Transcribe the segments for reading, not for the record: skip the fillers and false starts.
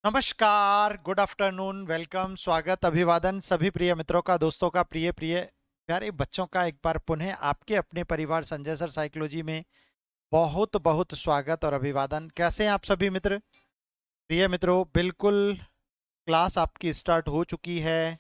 नमस्कार, good afternoon, welcome, स्वागत, अभिवादन सभी प्रिय मित्रों का, दोस्तों का, प्रिय प्रिय प्यारे बच्चों का एक बार पुनः आपके अपने परिवार संजय सर साइकोलॉजी में बहुत बहुत स्वागत और अभिवादन। कैसे हैं आप सभी मित्र? प्रिय मित्रों, बिल्कुल क्लास आपकी स्टार्ट हो चुकी है।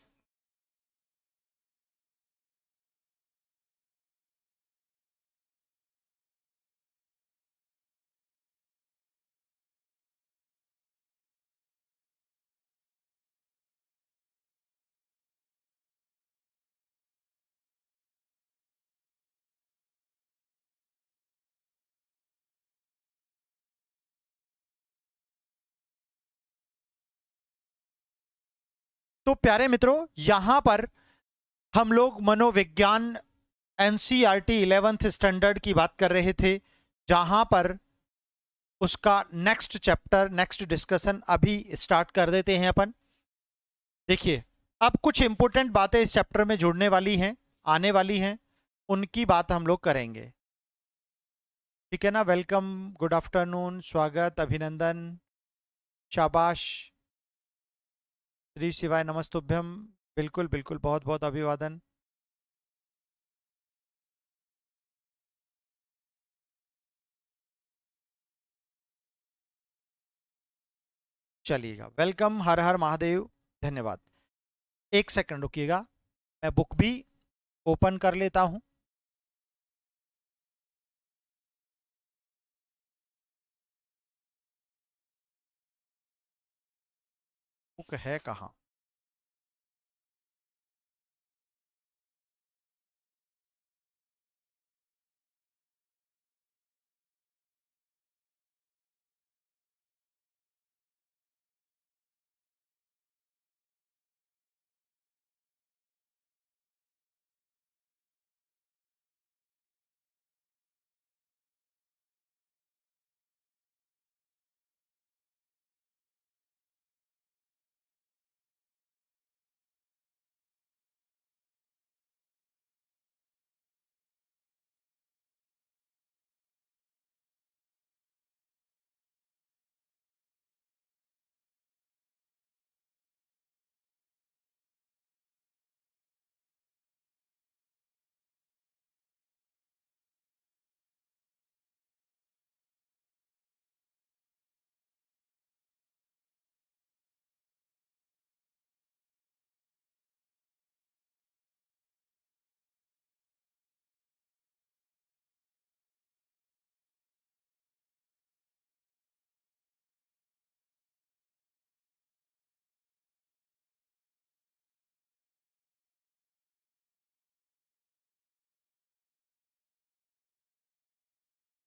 तो प्यारे मित्रों, यहां पर हम लोग मनोविज्ञान एनसीईआरटी 11th स्टैंडर्ड की बात कर रहे थे, जहां पर उसका नेक्स्ट चैप्टर, नेक्स्ट डिस्कशन अभी स्टार्ट कर देते हैं अपन। देखिए, अब कुछ इंपॉर्टेंट बातें इस चैप्टर में जुड़ने वाली हैं, आने वाली हैं, उनकी बात हम लोग करेंगे। ठीक है ना? वेलकम, गुड आफ्टरनून, स्वागत, अभिनंदन, शाबाश, श्री शिवाय नमस्तुभ्यम। बिल्कुल बिल्कुल, बहुत बहुत अभिवादन। चलिएगा, वेलकम, हर हर महादेव, धन्यवाद। एक सेकंड रुकिएगा, मैं बुक भी ओपन कर लेता हूं। बुक है कहाँ?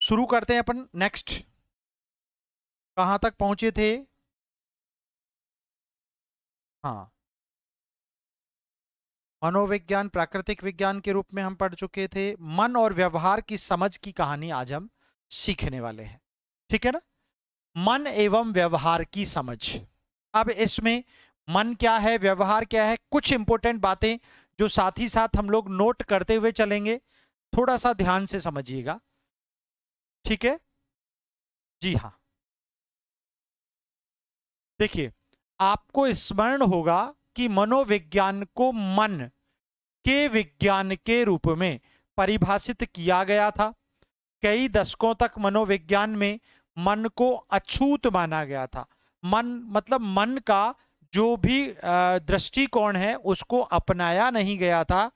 शुरू करते हैं अपन। नेक्स्ट कहां तक पहुंचे थे? हाँ, मनोविज्ञान प्राकृतिक विज्ञान के रूप में हम पढ़ चुके थे। मन और व्यवहार की समझ की कहानी आज हम सीखने वाले हैं। ठीक है ना? मन एवं व्यवहार की समझ। अब इसमें मन क्या है, व्यवहार क्या है, कुछ इंपॉर्टेंट बातें जो साथ ही साथ हम लोग नोट करते हुए चलेंगे, थोड़ा सा ध्यान से समझिएगा। ठीक है? जी हाँ। देखिए, आपको स्मरण होगा कि मनोविज्ञान को मन के विज्ञान के रूप में परिभाषित किया गया था। कई दशकों तक मनोविज्ञान में मन को अछूत माना गया था। मन मतलब मन का जो भी दृष्टिकोण है उसको अपनाया नहीं गया था।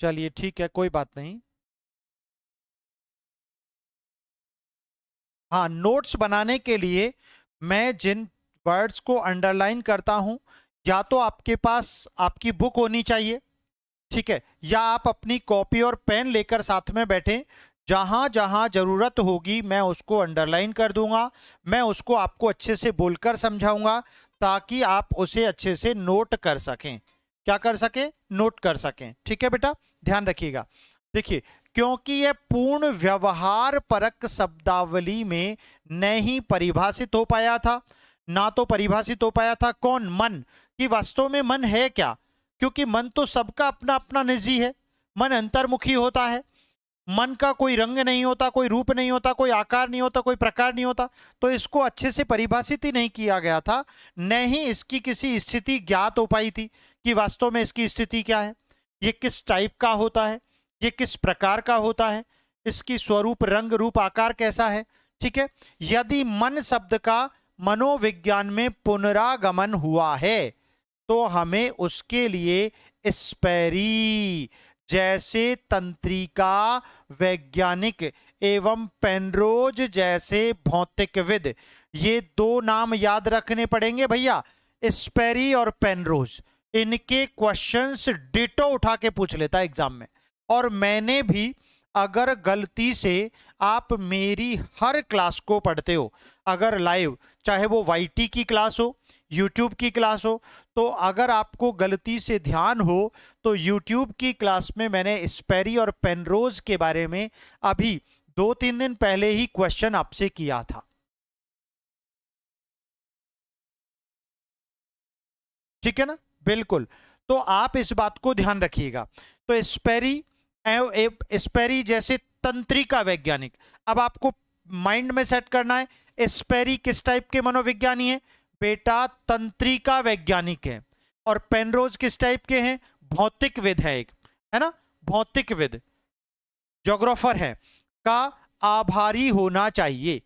चलिए ठीक है, कोई बात नहीं। हाँ, नोट्स बनाने के लिए मैं जिन वर्ड्स को अंडरलाइन करता हूं, या तो आपके पास आपकी बुक होनी चाहिए, ठीक है, या आप अपनी कॉपी और पेन लेकर साथ में बैठें। जहां जहां जरूरत होगी मैं उसको अंडरलाइन कर दूंगा, मैं उसको आपको अच्छे से बोलकर समझाऊंगा, ताकि आप उसे अच्छे से नोट कर सकें। क्या कर सकें? नोट कर सकें। ठीक है बेटा, ध्यान रखिएगा। देखिए, क्योंकि यह पूर्ण व्यवहार परक शब्दावली में नहीं परिभाषित हो पाया था। ना तो परिभाषित हो पाया था कौन? मन। कि वास्तव में मन है क्या, क्योंकि मन तो सबका अपना अपना निजी है। मन अंतर्मुखी होता है। मन का कोई रंग नहीं होता, कोई रूप नहीं होता, कोई आकार नहीं होता, कोई प्रकार नहीं होता। तो इसको अच्छे से परिभाषित ही नहीं किया गया था, न ही इसकी किसी स्थिति ज्ञात हो पाई थी कि वास्तव में इसकी स्थिति क्या है, ये किस टाइप का होता है, ये किस प्रकार का होता है, इसकी स्वरूप रंग रूप आकार कैसा है। ठीक है, यदि मन शब्द का मनोविज्ञान में पुनरागमन हुआ है तो हमें उसके लिए स्पेरी जैसे तंत्रिका वैज्ञानिक एवं पेनरोज जैसे भौतिकविद, ये दो नाम याद रखने पड़ेंगे भैया, स्पेरी और पेनरोज। इनके क्वेश्चंस डिटो उठा के पूछ लेता है एग्जाम में। और मैंने भी, अगर गलती से आप मेरी हर क्लास को पढ़ते हो, अगर लाइव, चाहे वो वाईटी की क्लास हो, यूट्यूब की क्लास हो, तो अगर आपको गलती से ध्यान हो तो यूट्यूब की क्लास में मैंने स्पेरी और पेनरोज के बारे में अभी 2-3 दिन पहले ही क्वेश्चन आपसे किया था। ठीक है ना, बिल्कुल। तो आप इस बात को ध्यान रखिएगा। तो स्पेरी जैसे तंत्रिका वैज्ञानिक, अब आपको माइंड में सेट करना है स्पेरी किस टाइप के मनोविज्ञानी है बेटा, तंत्रिका वैज्ञानिक है। और पेनरोज किस टाइप के हैं, भौतिकविद है एक, है ना, भौतिकविद, ज्योग्राफर है, का आभारी होना चाहिए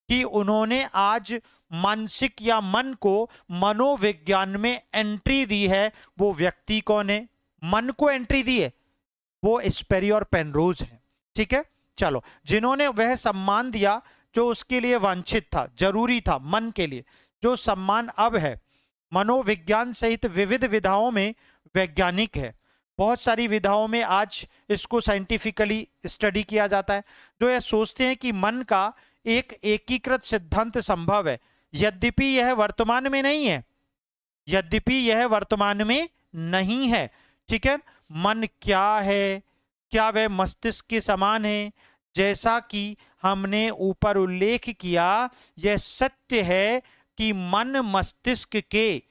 कि उन्होंने आज मानसिक या मन को मनोविज्ञान में एंट्री दी है। वो व्यक्ति कौन है, मन को एंट्री दी है, वो स्पेरी और पेनरोज है। ठीक है, चलो, जिन्होंने वह सम्मान दिया जो उसके लिए वांछित था, जरूरी था मन के लिए, जो सम्मान अब है। मनोविज्ञान सहित विविध विधाओं में वैज्ञानिक है, बहुत सारी विधाओं में आज इसको साइंटिफिकली स्टडी किया जाता है, जो यह सोचते हैं कि मन का एक एकीकृत सिद्धांत संभव है, यद्यपि यह वर्तमान में नहीं है, यद्यपि यह वर्तमान में नहीं है। ठीक है, मन क्या है, क्या वह मस्तिष्क के समान है, जैसा कि हमने ऊपर उल्लेख किया, यह सत्य है कि मन मस्तिष्क के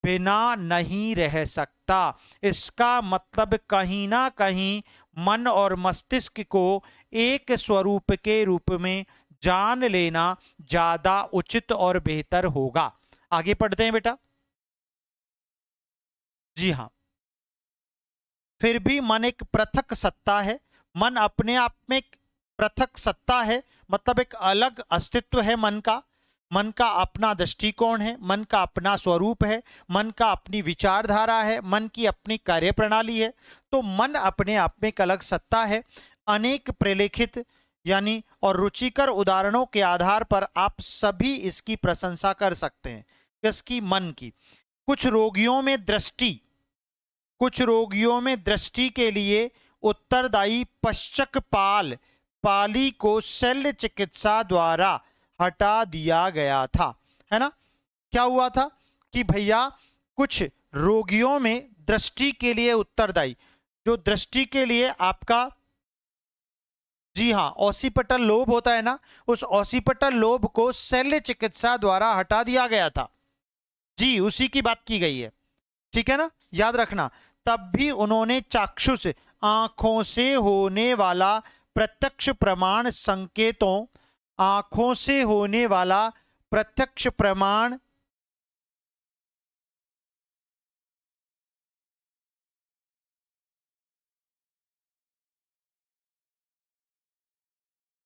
बिना नहीं रह सकता। इसका मतलब कहीं ना कहीं मन और मस्तिष्क को एक स्वरूप के रूप में जान लेना ज्यादा उचित और बेहतर होगा। आगे पढ़ते हैं बेटा। जी हाँ, फिर भी मन एक पृथक सत्ता है, मन अपने आप में एक पृथक सत्ता है, मतलब एक अलग अस्तित्व है मन का। मन का अपना दृष्टिकोण है, मन का अपना स्वरूप है, मन का अपनी विचारधारा है, मन की अपनी कार्यप्रणाली है। तो मन अपने आप में एक अलग सत्ता है। अनेक प्रलेखित यानी और रुचिकर उदाहरणों के आधार पर आप सभी इसकी प्रशंसा कर सकते हैं, इसकी, मन की। कुछ रोगियों में दृष्टि, कुछ रोगियों में दृष्टि के लिए उत्तरदायी पश्चकपाल पाली को शल्य चिकित्सा द्वारा हटा दिया गया था, है ना। क्या हुआ था कि भैया कुछ रोगियों में दृष्टि के लिए उत्तरदायी, जो दृष्टि के लिए आपका, जी हाँ, ओसिपिटल लोब होता है ना, उस ओसिपिटल लोब को शल्य चिकित्सा द्वारा हटा दिया गया था। जी, उसी की बात की गई है। ठीक है ना, याद रखना। तब भी उन्होंने चाक्षुष, आंखों से होने वाला प्रत्यक्ष प्रमाण संकेतों, आंखों से होने वाला प्रत्यक्ष प्रमाण,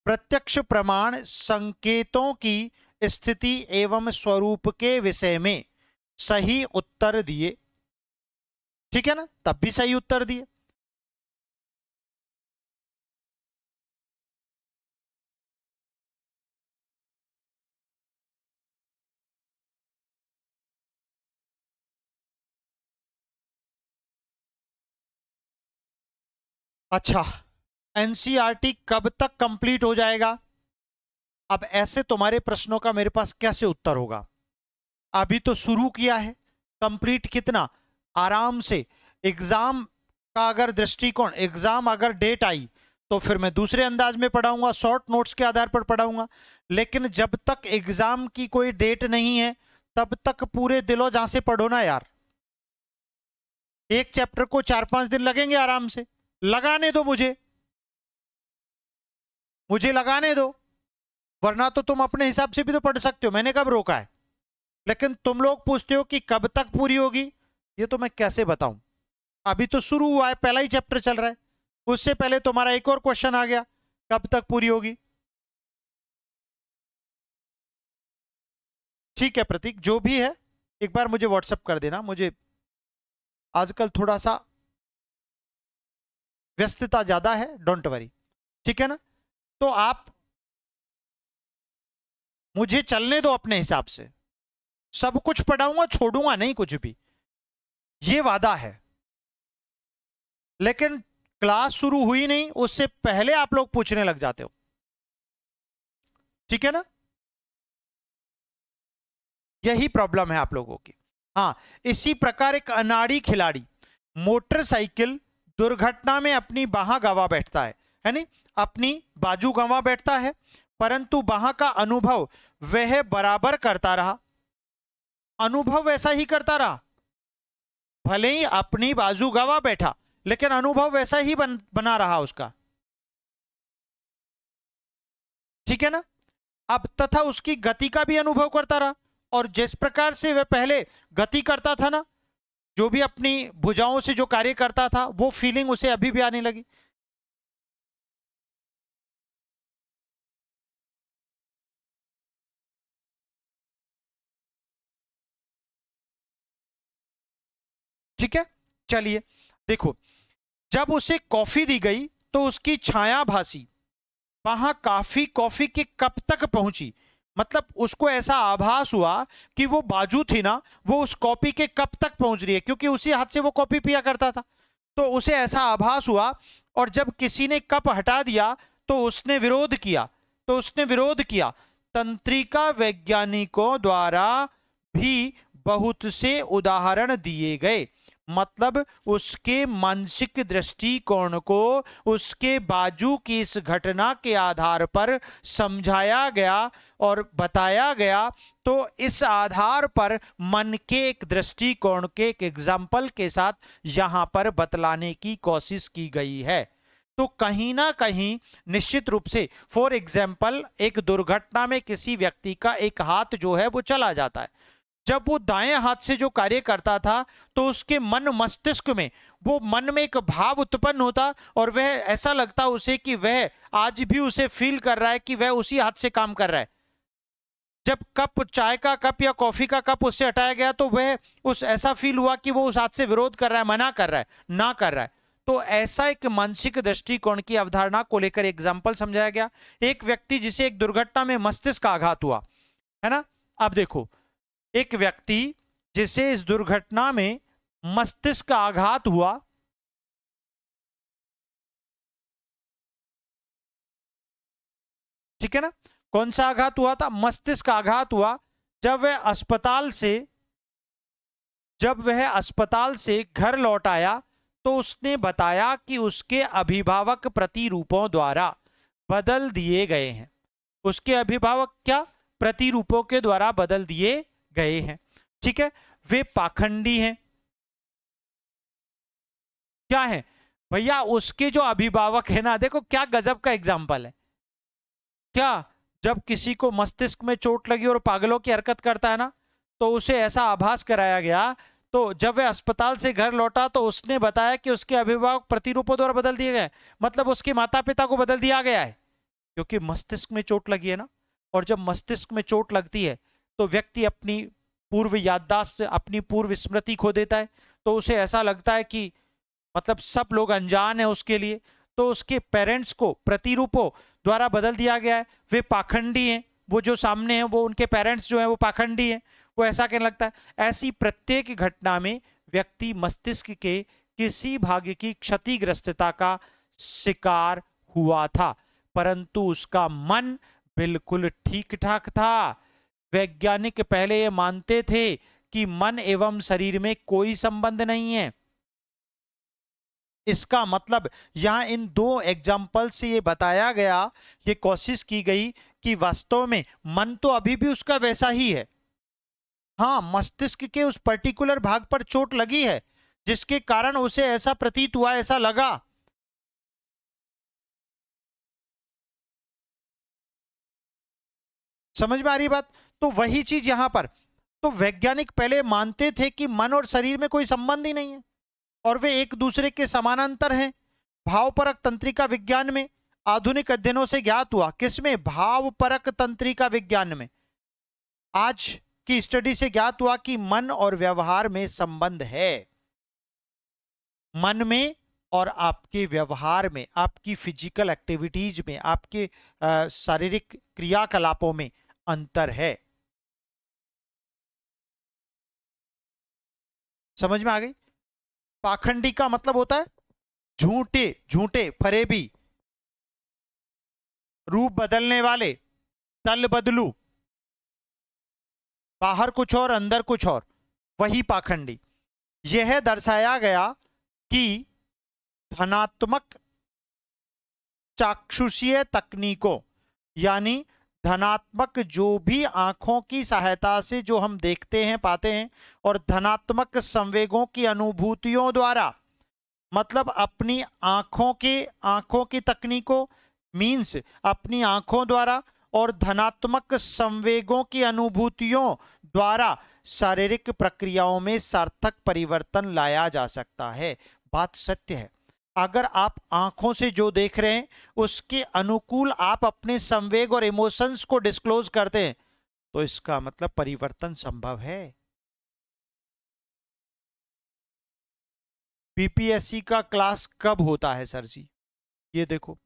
प्रत्यक्ष प्रमाण संकेतों की स्थिति एवं स्वरूप के विषय में सही उत्तर दिए। ठीक है ना, तब भी सही उत्तर दिए। अच्छा, एनसीईआरटी कब तक कंप्लीट हो जाएगा? अब ऐसे तुम्हारे प्रश्नों का मेरे पास कैसे उत्तर होगा? अभी तो शुरू किया है, कंप्लीट कितना आराम से। एग्जाम का अगर दृष्टिकोण, एग्जाम अगर डेट आई तो फिर मैं दूसरे अंदाज में पढ़ाऊंगा, शॉर्ट नोट्स के आधार पर पढ़ाऊंगा। लेकिन जब तक एग्जाम की कोई डेट नहीं है तब तक पूरे दिलो जहां से पढ़ो ना यार। एक चैप्टर को 4-5 दिन लगेंगे आराम से, लगाने दो मुझे। मुझे लगाने दो, वरना तो तुम अपने हिसाब से भी तो पढ़ सकते हो, मैंने कब रोका है। लेकिन तुम लोग पूछते हो कि कब तक पूरी होगी, ये तो मैं कैसे बताऊं, अभी तो शुरू हुआ है, पहला ही चैप्टर चल रहा है, उससे पहले तुम्हारा एक और क्वेश्चन आ गया, कब तक पूरी होगी। ठीक है प्रतीक, जो भी है एक बार मुझे व्हाट्सअप कर देना, मुझे आजकल थोड़ा सा व्यस्तता ज्यादा है, डोंट वरी, ठीक है ना। तो आप मुझे चलने दो अपने हिसाब से, सब कुछ पढ़ाऊंगा, छोड़ूंगा नहीं कुछ भी, ये वादा है। लेकिन क्लास शुरू हुई नहीं उससे पहले आप लोग पूछने लग जाते हो, ठीक है ना, यही प्रॉब्लम है आप लोगों की। हाँ, इसी प्रकार एक अनाड़ी खिलाड़ी मोटरसाइकिल दुर्घटना में अपनी बाह गंवा बैठता है नहीं, अपनी बाजू गंवा बैठता है, परंतु बाह का अनुभव वह बराबर करता रहा, अनुभव वैसा ही करता रहा, भले ही अपनी बाजू गंवा बैठा लेकिन अनुभव वैसा ही बना रहा उसका, ठीक है ना। अब तथा उसकी गति का भी अनुभव करता रहा, और जिस प्रकार से वह पहले गति करता था ना, जो भी अपनी भुजाओं से जो कार्य करता था, वो फीलिंग उसे अभी भी आने लगी। ठीक है, चलिए देखो, जब उसे कॉफी दी गई तो उसकी छाया भासी वहां काफी कॉफी के कप तक पहुंची, मतलब उसको ऐसा आभास हुआ कि वो बाजू थी ना, वो उस कॉफी के कप तक पहुंच रही है, क्योंकि उसी हाथ से वो कॉफी पिया करता था, तो उसे ऐसा आभास हुआ। और जब किसी ने कप हटा दिया तो उसने विरोध किया, तंत्रिका वैज्ञानिकों द्वारा भी बहुत से उदाहरण दिए गए, मतलब उसके मानसिक दृष्टिकोण को उसके बाजू की इस घटना के आधार पर समझाया गया और बताया गया। तो इस आधार पर मन के एक दृष्टिकोण के एक एग्जाम्पल के साथ यहां पर बतलाने की कोशिश की गई है। तो कहीं ना कहीं निश्चित रूप से, फॉर एग्जाम्पल, एक दुर्घटना में किसी व्यक्ति का एक हाथ जो है वो चला जाता है, जब वो दाएं हाथ से जो कार्य करता था तो उसके मन मस्तिष्क में, वो मन में एक भाव उत्पन्न होता और वह ऐसा लगता उसे कि वह आज भी उसे फील कर रहा है कि वह उसी हाथ से काम कर रहा है। जब कप, चाय का कप या कॉफी का कप उससे हटाया गया तो वह उस ऐसा फील हुआ कि वो उस हाथ से विरोध कर रहा है, मना कर रहा है, ना कर रहा है। तो ऐसा एक मानसिक दृष्टिकोण की अवधारणा को लेकर एग्जाम्पल समझाया गया। एक व्यक्ति जिसे एक दुर्घटना में मस्तिष्क का आघात हुआ, है ना, अब देखो, एक व्यक्ति जिसे इस दुर्घटना में मस्तिष्क का आघात हुआ, ठीक है ना, कौन सा आघात हुआ था, मस्तिष्क का आघात हुआ। जब वह अस्पताल से जब वह अस्पताल से घर लौट आया तो उसने बताया कि उसके अभिभावक प्रतिरूपों द्वारा बदल दिए गए हैं, उसके अभिभावक क्या, प्रतिरूपों के द्वारा बदल दिए गए हैं, ठीक है। वे पाखंडी हैं, क्या है भैया, उसके जो अभिभावक है ना, देखो क्या गजब का एग्जाम्पल है, क्या, जब किसी को मस्तिष्क में चोट लगी और पागलों की हरकत करता है ना, तो उसे ऐसा आभास कराया गया, तो जब वह अस्पताल से घर लौटा तो उसने बताया कि उसके अभिभावक प्रतिरूपों द्वारा बदल दिए गए, मतलब उसके माता पिता को बदल दिया गया है, क्योंकि मस्तिष्क में चोट लगी है ना। और जब मस्तिष्क में चोट लगती है तो व्यक्ति अपनी पूर्व याददाश्त, अपनी पूर्व स्मृति खो देता है, तो उसे ऐसा लगता है कि मतलब सब लोग अनजान है उसके लिए, तो उसके पेरेंट्स को प्रतिरूपों द्वारा बदल दिया गया है, वे पाखंडी हैं, वो जो सामने हैं वो उनके पेरेंट्स जो हैं वो पाखंडी हैं, वो ऐसा कहने लगता है। ऐसी प्रत्येक घटना में व्यक्ति मस्तिष्क के किसी भाग की क्षतिग्रस्तता का शिकार हुआ था, परंतु उसका मन बिल्कुल ठीक ठाक था। वैज्ञानिक पहले ये मानते थे कि मन एवं शरीर में कोई संबंध नहीं है। इसका मतलब यहां इन दो एग्जाम्पल से ये बताया गया, ये कोशिश की गई कि वास्तव में मन तो अभी भी उसका वैसा ही है, हाँ, मस्तिष्क के उस पर्टिकुलर भाग पर चोट लगी है जिसके कारण उसे ऐसा प्रतीत हुआ, ऐसा लगा। समझ में आ रही बात? तो वही चीज यहां पर, तो वैज्ञानिक पहले मानते थे कि मन और शरीर में कोई संबंध ही नहीं है और वे एक दूसरे के समानांतर हैं। भावपरक तंत्रिका विज्ञान में आधुनिक अध्ययनों से ज्ञात हुआ, किसमें? भावपरक तंत्रिका विज्ञान में आज की स्टडी से ज्ञात हुआ कि मन और व्यवहार में संबंध है। मन में और आपके व्यवहार में, आपकी फिजिकल एक्टिविटीज में, आपके शारीरिक क्रियाकलापों में अंतर है। समझ में आ गई? पाखंडी का मतलब होता है झूठे, झूठे, फरेबी, रूप बदलने वाले, दल बदलू, बाहर कुछ और अंदर कुछ और, वही पाखंडी। यह दर्शाया गया कि धनात्मक चाक्षुषीय तकनीकों, यानी धनात्मक जो भी आंखों की सहायता से जो हम देखते हैं, पाते हैं, और धनात्मक संवेगों की अनुभूतियों द्वारा, मतलब अपनी आंखों की तकनीकों मीन्स अपनी आंखों द्वारा और धनात्मक संवेगों की अनुभूतियों द्वारा शारीरिक प्रक्रियाओं में सार्थक परिवर्तन लाया जा सकता है। बात सत्य है। अगर आप आंखों से जो देख रहे हैं उसके अनुकूल आप अपने संवेग और इमोशंस को डिस्क्लोज करते हैं, तो इसका मतलब परिवर्तन संभव है। बीपीएससी का क्लास कब होता है सर जी? ये देखो,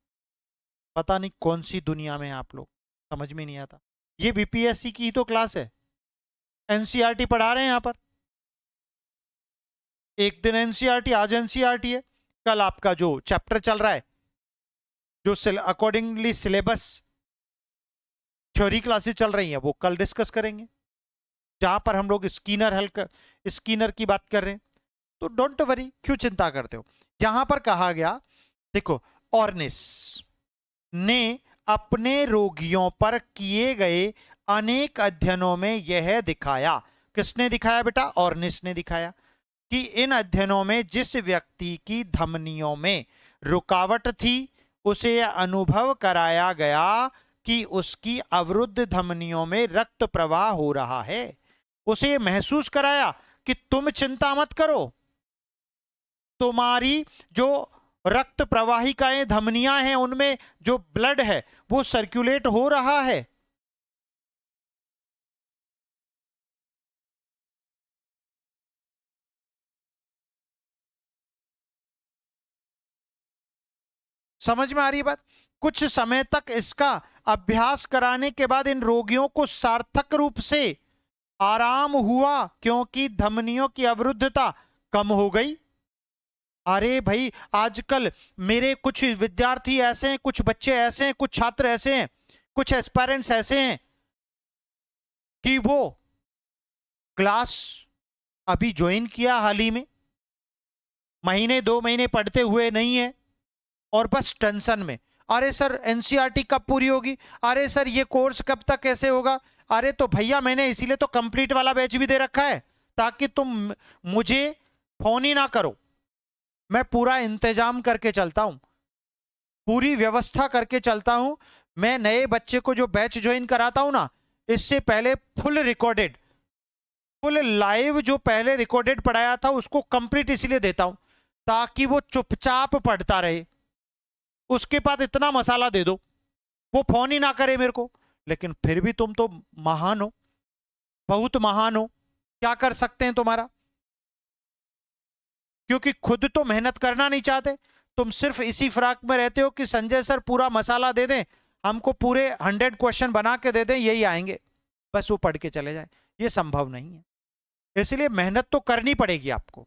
पता नहीं कौन सी दुनिया में आप लोग, समझ में नहीं आता। ये बीपीएससी की तो क्लास है, एनसीईआरटी पढ़ा रहे हैं यहां पर। एक दिन एनसीईआरटी, आज एनसीईआरटी है, कल आपका जो चैप्टर चल रहा है, जो अकॉर्डिंगली सिलेबस थ्योरी क्लासेस चल रही हैं, वो कल डिस्कस करेंगे, जहां पर हम लोग स्कीनर की बात कर रहे हैं। तो डोंट वरी, क्यों चिंता करते हो। यहां पर कहा गया, देखो, ऑर्निस ने अपने रोगियों पर किए गए अनेक अध्ययनों में यह दिखाया, किसने दिखाया बेटा? ऑर्निस ने दिखाया कि इन अध्ययनों में जिस व्यक्ति की धमनियों में रुकावट थी उसे यह अनुभव कराया गया कि उसकी अवरुद्ध धमनियों में रक्त प्रवाह हो रहा है। उसे यह महसूस कराया कि तुम चिंता मत करो, तुम्हारी जो रक्त प्रवाहिकाएं, धमनियां हैं, उनमें जो ब्लड है वो सर्कुलेट हो रहा है। समझ में आ रही है बात? कुछ समय तक इसका अभ्यास कराने के बाद इन रोगियों को सार्थक रूप से आराम हुआ, क्योंकि धमनियों की अवरुद्धता कम हो गई। अरे भाई, आजकल मेरे कुछ विद्यार्थी ऐसे हैं, कुछ बच्चे ऐसे हैं, कुछ छात्र ऐसे हैं, कुछ एस्पायरेंट्स ऐसे हैं कि वो क्लास अभी ज्वाइन किया हाल ही में, महीने 2 महीने पढ़ते हुए नहीं है, और बस टेंशन में, अरे सर एनसीईआरटी कब पूरी होगी, अरे सर ये कोर्स कब तक कैसे होगा। अरे तो भैया, मैंने इसीलिए तो कंप्लीट वाला बैच भी दे रखा है, ताकि तुम मुझे फोन ही ना करो। मैं पूरा इंतजाम करके चलता हूं, पूरी व्यवस्था करके चलता हूं। मैं नए बच्चे को जो बैच ज्वाइन कराता हूं ना, इससे पहले फुल रिकॉर्डेड, फुल लाइव जो पहले रिकॉर्डेड पढ़ाया था उसको कंप्लीट इसलिए देता हूं ताकि वो चुपचाप पढ़ता रहे। उसके बाद इतना मसाला दे दो वो फोन ही ना करे मेरे को। लेकिन फिर भी तुम तो महान हो, बहुत महान हो, क्या कर सकते हैं तुम्हारा? क्योंकि खुद तो मेहनत करना नहीं चाहते, तुम सिर्फ इसी फराक में रहते हो कि संजय सर पूरा मसाला दे दें, हमको पूरे 100 क्वेश्चन बना के दे दें, यही आएंगे, बस वो पढ़ के चले जाए। ये संभव नहीं है, इसलिए मेहनत तो करनी पड़ेगी आपको।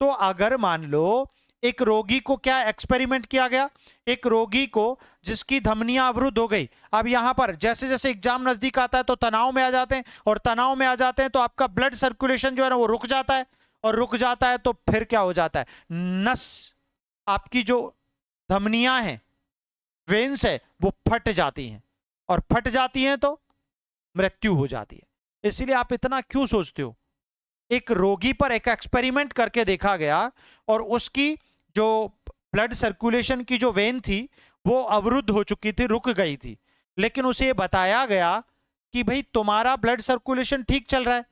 तो अगर मान लो एक रोगी को, क्या एक्सपेरिमेंट किया गया, एक रोगी को जिसकी धमनियां अवरुद्ध हो गई, अब यहां पर जैसे जैसे एग्जाम नजदीक आता है तो तनाव में आ जाते हैं, और तनाव में आ जाते हैं तो आपका ब्लड सर्कुलेशन जो है ना वो रुक जाता है, और रुक जाता है तो फिर क्या हो जाता है, नस, आपकी जो धमनियां हैं, वेन्स है, वो फट जाती हैं, और फट जाती हैं तो मृत्यु हो जाती है। इसलिए आप इतना क्यों सोचते हो? एक रोगी पर एक एक्सपेरिमेंट करके देखा गया, और उसकी जो ब्लड सर्कुलेशन की जो वेन थी वो अवरुद्ध हो चुकी थी, रुक गई थी, लेकिन उसे बताया गया कि भाई तुम्हारा ब्लड सर्कुलेशन ठीक चल रहा है,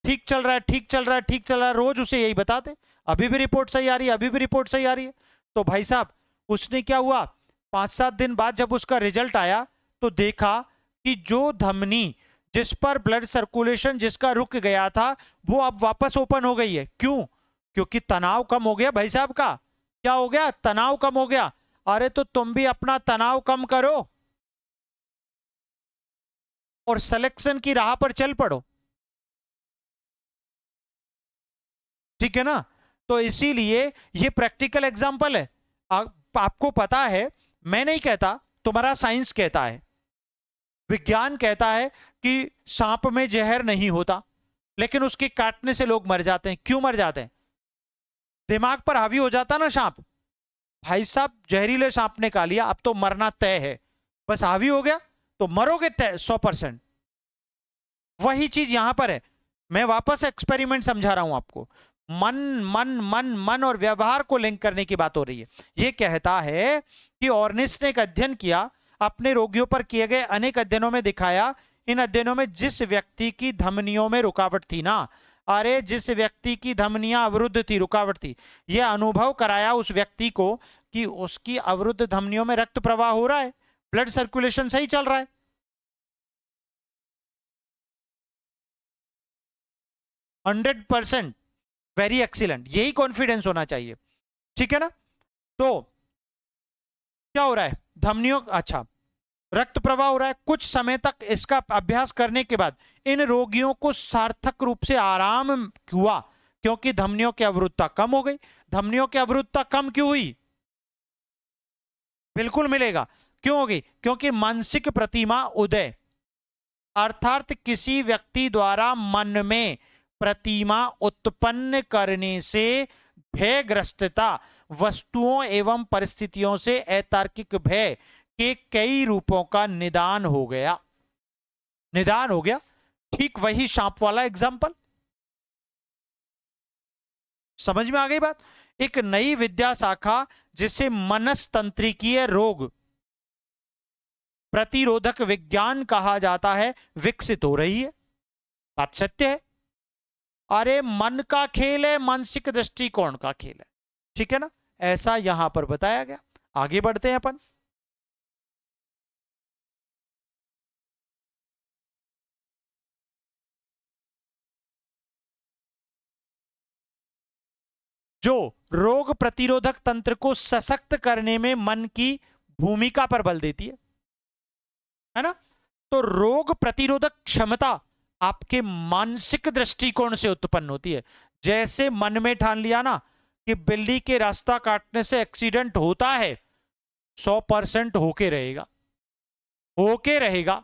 ठीक चल रहा है, ठीक चल रहा है, ठीक चल रहा है, रोज उसे यही बताते, अभी भी रिपोर्ट सही आ रही है, अभी भी रिपोर्ट सही आ रही है। तो भाई साहब उसने क्या हुआ, 5-7 दिन बाद जब उसका रिजल्ट आया तो देखा कि जो धमनी जिस पर ब्लड सर्कुलेशन जिसका रुक गया था वो अब वापस ओपन हो गई है। क्यों? क्योंकि तनाव कम हो गया भाई साहब का। क्या हो गया? तनाव कम हो गया। अरे तो तुम भी अपना तनाव कम करो और सिलेक्शन की राह पर चल पड़ो, ठीक है ना। तो इसीलिए ये प्रैक्टिकल एग्जांपल है। आपको पता है, मैं नहीं कहता, तुम्हारा साइंस कहता है, विज्ञान कहता है कि सांप में जहर नहीं होता, लेकिन उसके काटने से लोग मर जाते हैं। क्यों मर जाते हैं? दिमाग पर हावी हो जाता ना सांप। भाई साहब जहरीले सांप ने खा लिया, अब तो मरना तय है, बस हावी हो गया तो मरोगे 100%। वही चीज यहां पर है। मैं वापस एक्सपेरिमेंट समझा रहा हूं आपको। मन मन मन मन और व्यवहार को लिंक करने की बात हो रही है। यह कहता है कि ऑर्निस ने एक अध्ययन किया, अपने रोगियों पर किए गए अनेक अध्ययनों में दिखाया, इन अध्ययनों में जिस व्यक्ति की धमनियों में रुकावट थी ना, अरे जिस व्यक्ति की धमनियां अवरुद्ध थी, रुकावट थी, यह अनुभव कराया उस व्यक्ति को कि उसकी अवरुद्ध धमनियों में रक्त प्रवाह हो रहा है, ब्लड सर्कुलेशन सही चल रहा है। 100%, वेरी एक्सीलेंट, यही कॉन्फिडेंस होना चाहिए, ठीक है ना। तो क्या हो रहा है? धमनियों, अच्छा, रक्त प्रवाह हो रहा है। कुछ समय तक इसका अभ्यास करने के बाद इन रोगियों को सार्थक रूप से आराम हुआ, क्योंकि धमनियों की अवरुद्धता कम हो गई। धमनियों की अवरुद्धता कम क्यों हुई? बिल्कुल मिलेगा। क्यों होगी? क्योंकि मानसिक प्रतिमा उदय, अर्थात किसी व्यक्ति द्वारा मन में प्रतिमा उत्पन्न करने से भयग्रस्तता, वस्तुओं एवं परिस्थितियों से अतार्किक भय के कई रूपों का निदान हो गया। निदान हो गया। ठीक वही सांप वाला एग्जाम्पल, समझ में आ गई बात। एक नई विद्या शाखा जिसे मनस्तंत्रिकीय रोग प्रतिरोधक विज्ञान कहा जाता है विकसित हो रही है। बात सत्य है। अरे मन का खेल है, मानसिक दृष्टिकोण का खेल है, ठीक है ना। ऐसा यहां पर बताया गया। आगे बढ़ते हैं अपन। जो रोग प्रतिरोधक तंत्र को सशक्त करने में मन की भूमिका पर बल देती है ना। तो रोग प्रतिरोधक क्षमता आपके मानसिक दृष्टिकोण से उत्पन्न होती है। जैसे मन में ठान लिया ना कि बिल्ली के रास्ता काटने से एक्सीडेंट होता है, 100% होके रहेगा, होके रहेगा।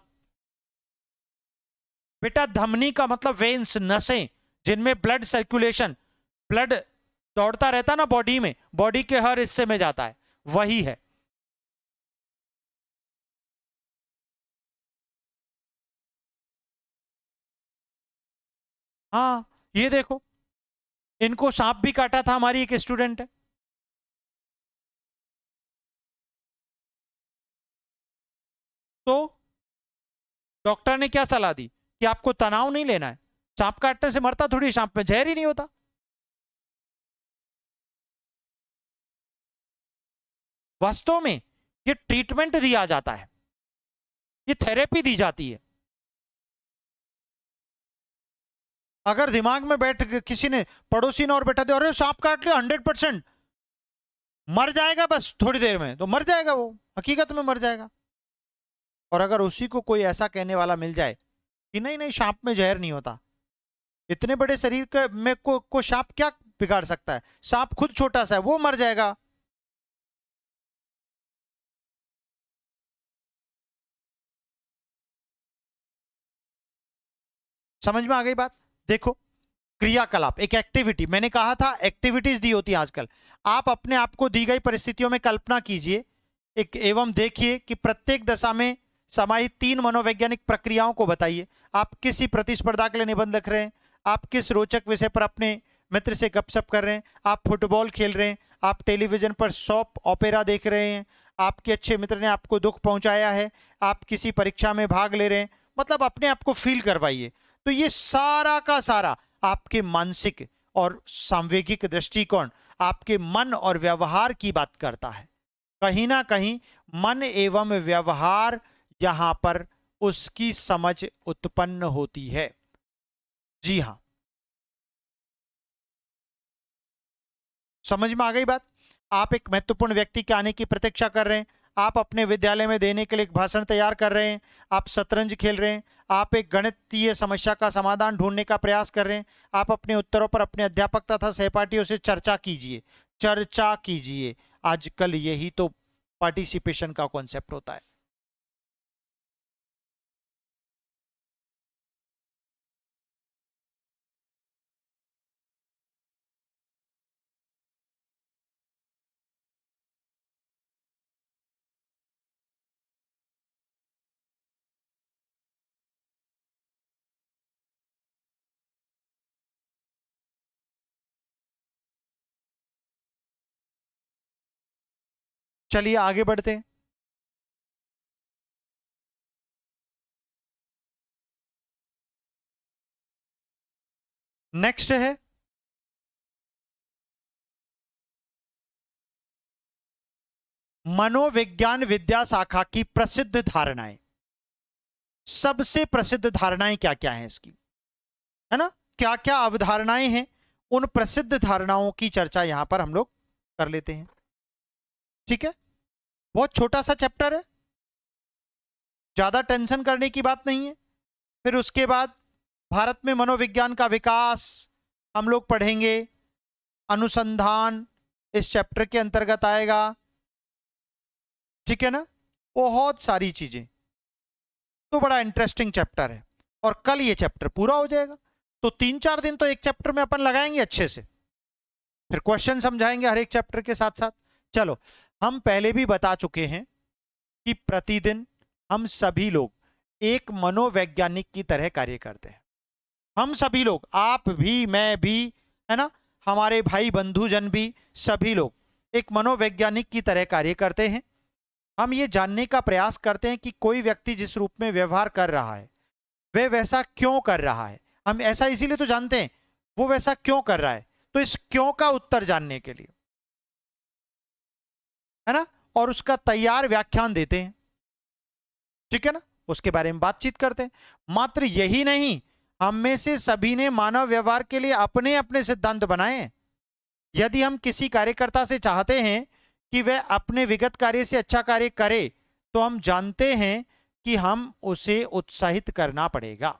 बेटा धमनी का मतलब वेन्स, नसें, जिनमें ब्लड सर्कुलेशन, ब्लड दौड़ता रहता ना बॉडी में, बॉडी के हर हिस्से में जाता है, वही है। हाँ ये देखो, इनको सांप भी काटा था, हमारी एक स्टूडेंट है। तो डॉक्टर ने क्या सलाह दी कि आपको तनाव नहीं लेना है, सांप काटने से मरता थोड़ी, सांप में जहर ही नहीं होता। वास्तव में ये ट्रीटमेंट दिया जाता है, ये थेरेपी दी जाती है। अगर दिमाग में बैठ के किसी ने, पड़ोसी ने और बैठा दिया, अरे सांप काट लिया, 100% मर जाएगा, बस थोड़ी देर में तो मर जाएगा, वो हकीकत में मर जाएगा। और अगर उसी को कोई ऐसा कहने वाला मिल जाए कि नहीं नहीं सांप में जहर नहीं होता, इतने बड़े शरीर के में को सांप क्या बिगाड़ सकता है, सांप खुद छोटा सा है, वो मर जाएगा। समझ में आ गई बात। देखो क्रियाकलाप, एक एक्टिविटी, मैंने कहा था एक्टिविटीज दी होती है आजकल। आप अपने आप को दी गई परिस्थितियों में कल्पना कीजिए एक, एवं देखिए कि प्रत्येक दशा में समाहित 3 मनोवैज्ञानिक प्रक्रियाओं को बताइए। आप किसी प्रतिस्पर्धा के लिए निबंध लिख रहे हैं, आप किस रोचक विषय पर अपने मित्र से गपशप कर रहे हैं, आप फुटबॉल खेल रहे हैं, आप टेलीविजन पर सॉप ऑपेरा देख रहे हैं, आपके अच्छे मित्र ने आपको दुख पहुंचाया है, आप किसी परीक्षा में भाग ले रहे हैं। मतलब अपने आप को फील करवाइए। तो ये सारा का सारा आपके मानसिक और सांवेगिक दृष्टिकोण, आपके मन और व्यवहार की बात करता है। कहीं ना कहीं मन एवं व्यवहार, यहां पर उसकी समझ उत्पन्न होती है। जी हां, समझ में आ गई बात। आप एक महत्वपूर्ण व्यक्ति के आने की प्रतीक्षा कर रहे हैं, आप अपने विद्यालय में देने के लिए एक भाषण तैयार कर रहे हैं, आप शतरंज खेल रहे हैं, आप एक गणितीय समस्या का समाधान ढूंढने का प्रयास कर रहे हैं, आप अपने उत्तरों पर अपने अध्यापक तथा सहपाठियों से चर्चा कीजिए, चर्चा कीजिए। आजकल यही तो पार्टिसिपेशन का कॉन्सेप्ट होता है। चलिए आगे बढ़ते हैं। नेक्स्ट है मनोविज्ञान विद्या शाखा की प्रसिद्ध धारणाएं। सबसे प्रसिद्ध धारणाएं क्या क्या हैं इसकी, है ना, क्या क्या अवधारणाएं हैं, उन प्रसिद्ध धारणाओं की चर्चा यहां पर हम लोग कर लेते हैं। ठीक है, बहुत छोटा सा चैप्टर है, ज्यादा टेंशन करने की बात नहीं है। फिर उसके बाद भारत में मनोविज्ञान का विकास हम लोग पढ़ेंगे, अनुसंधान इस चैप्टर के अंतर्गत आएगा। ठीक है ना, बहुत सारी चीजें, तो बड़ा इंटरेस्टिंग चैप्टर है। और कल ये चैप्टर पूरा हो जाएगा, तो 3-4 दिन तो एक चैप्टर में अपन लगाएंगे अच्छे से, फिर क्वेश्चन समझाएंगे हर एक चैप्टर के साथ साथ। चलो, हम पहले भी बता चुके हैं कि प्रतिदिन हम सभी लोग एक मनोवैज्ञानिक की तरह कार्य करते हैं। हम सभी लोग, आप भी, मैं भी, है ना, हमारे भाई बंधुजन भी, सभी लोग एक मनोवैज्ञानिक की तरह कार्य करते हैं। हम ये जानने का प्रयास करते हैं कि कोई व्यक्ति जिस रूप में व्यवहार कर रहा है वह वैसा क्यों कर रहा है। हम ऐसा इसीलिए तो जानते हैं वो वैसा क्यों कर रहा है, तो इस क्यों का उत्तर जानने के लिए, है ना, और उसका तैयार व्याख्यान देते हैं। ठीक है ना, उसके बारे में बातचीत करते हैं। मात्र यही नहीं, हम में से सभी ने मानव व्यवहार के लिए अपने अपने सिद्धांत बनाए हैं। यदि हम किसी कार्यकर्ता से चाहते हैं कि वह अपने विगत कार्य से अच्छा कार्य करे, तो हम जानते हैं कि हम उसे उत्साहित करना पड़ेगा।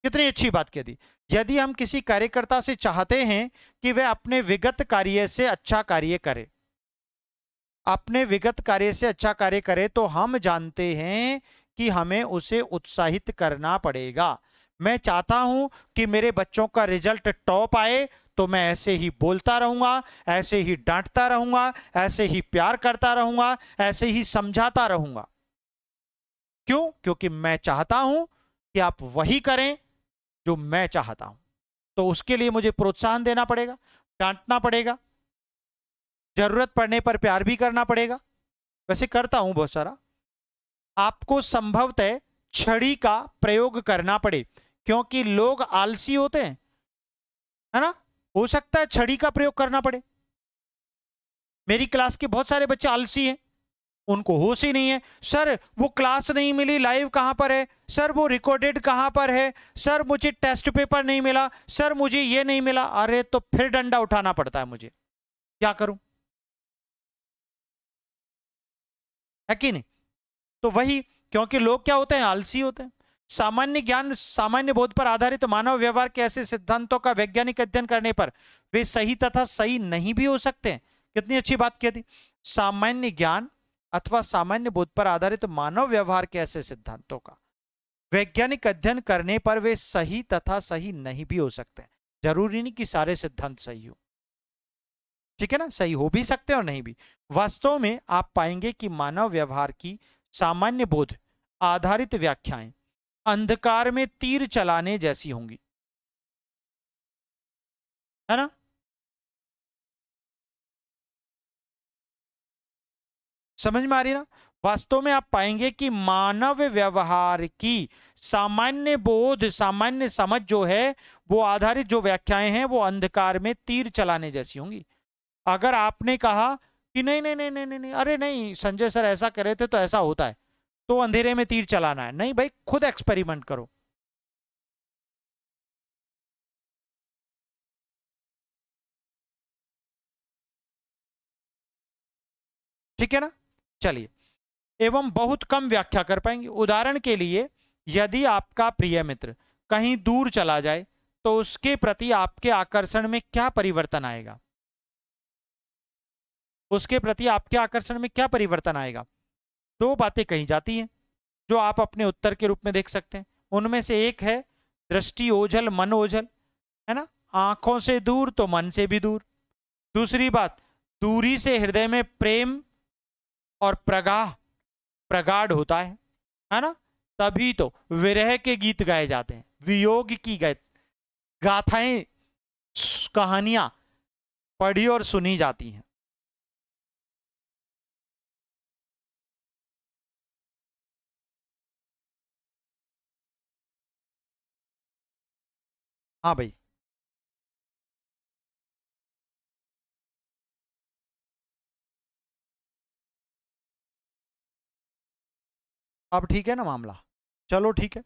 कितनी अच्छी बात कह दी। यदि हम किसी कार्यकर्ता से चाहते हैं कि वह अपने विगत कार्य से अच्छा कार्य करे, अपने विगत कार्य से अच्छा कार्य करे, तो हम जानते हैं कि हमें उसे उत्साहित करना पड़ेगा। मैं चाहता हूं कि मेरे बच्चों का रिजल्ट टॉप आए, तो मैं ऐसे ही बोलता रहूंगा, ऐसे ही डांटता रहूंगा, ऐसे ही प्यार करता रहूंगा, ऐसे ही समझाता रहूंगा। क्यों? क्योंकि मैं चाहता हूं कि आप वही करें जो मैं चाहता हूं। तो उसके लिए मुझे प्रोत्साहन देना पड़ेगा, डांटना पड़ेगा, जरूरत पड़ने पर प्यार भी करना पड़ेगा। वैसे करता हूं बहुत सारा। आपको संभवतः छड़ी का प्रयोग करना पड़े, क्योंकि लोग आलसी होते हैं, है ना, हो सकता है छड़ी का प्रयोग करना पड़े। मेरी क्लास के बहुत सारे बच्चे आलसी हैं, उनको होश ही नहीं है, सर वो क्लास नहीं मिली, लाइव कहां पर है, सर वो रिकॉर्डेड कहां पर है, सर मुझे टेस्ट पेपर नहीं मिला, सर मुझे ये नहीं मिला। अरे तो फिर डंडा उठाना पड़ता है मुझे, क्या करूं, है कि नहीं। तो वही, क्योंकि लोग क्या होते हैं, आलसी होते हैं। सामान्य ज्ञान, सामान्य बोध पर आधारित मानव व्यवहार के ऐसे सिद्धांतों का वैज्ञानिक अध्ययन करने पर वे सही तथा सही नहीं भी हो सकते हैं। कितनी अच्छी बात कह दी। सामान्य ज्ञान अथवा सामान्य बोध पर आधारित मानव व्यवहार के ऐसे सिद्धांतों का वैज्ञानिक अध्ययन करने पर वे सही तथा सही नहीं भी हो सकते हैं। जरूरी नहीं कि सारे सिद्धांत सही हो। ठीक है ना, सही हो भी सकते हैं और नहीं भी। वास्तव में आप पाएंगे कि मानव व्यवहार की सामान्य बोध आधारित व्याख्याएं अंधकार में तीर चलाने जैसी होंगी, है ना। समझ में आ रही ना। वास्तव में आप पाएंगे कि मानव व्यवहार की सामान्य बोध, सामान्य समझ जो है वो आधारित जो व्याख्याएं हैं वो अंधकार में तीर चलाने जैसी होंगी। अगर आपने कहा कि नहीं नहीं नहीं नहीं नहीं नहीं, अरे नहीं संजय सर ऐसा करे थे तो ऐसा होता है, तो अंधेरे में तीर चलाना है, नहीं भाई, खुद एक्सपेरिमेंट करो। ठीक है ना। चलिए, एवं बहुत कम व्याख्या कर पाएंगे। उदाहरण के लिए, यदि आपका प्रिय मित्र कहीं दूर चला जाए तो उसके प्रति आपके आकर्षण में क्या परिवर्तन आएगा? उसके प्रति आपके आकर्षण में क्या परिवर्तन आएगा? दो बातें कही जाती हैं जो आप अपने उत्तर के रूप में देख सकते हैं। उनमें से एक है दृष्टि ओझल मन ओझल, है ना, आंखों से दूर तो मन से भी दूर। दूसरी बात, दूरी से हृदय में प्रेम और प्रगाढ़ प्रगाढ़ होता है ना। तभी तो विरह के गीत गाए जाते हैं, वियोग की गाथाएं, कहानियां पढ़ी और सुनी जाती हैं। हाँ भाई, अब ठीक है ना मामला? चलो ठीक है।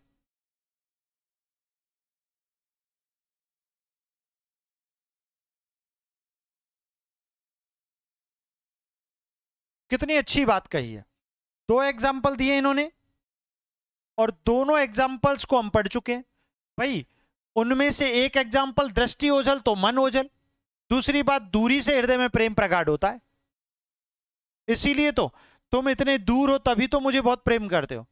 कितनी अच्छी बात कही है। दो एग्जाम्पल दिए इन्होंने और दोनों एग्जाम्पल्स को हम पढ़ चुके हैं भाई। उनमें से एक एग्जाम्पल दृष्टि ओझल तो मन ओझल, दूसरी बात दूरी से हृदय में प्रेम प्रगाढ़ होता है। इसीलिए तो तुम इतने दूर हो तभी तो मुझे बहुत प्रेम करते हो,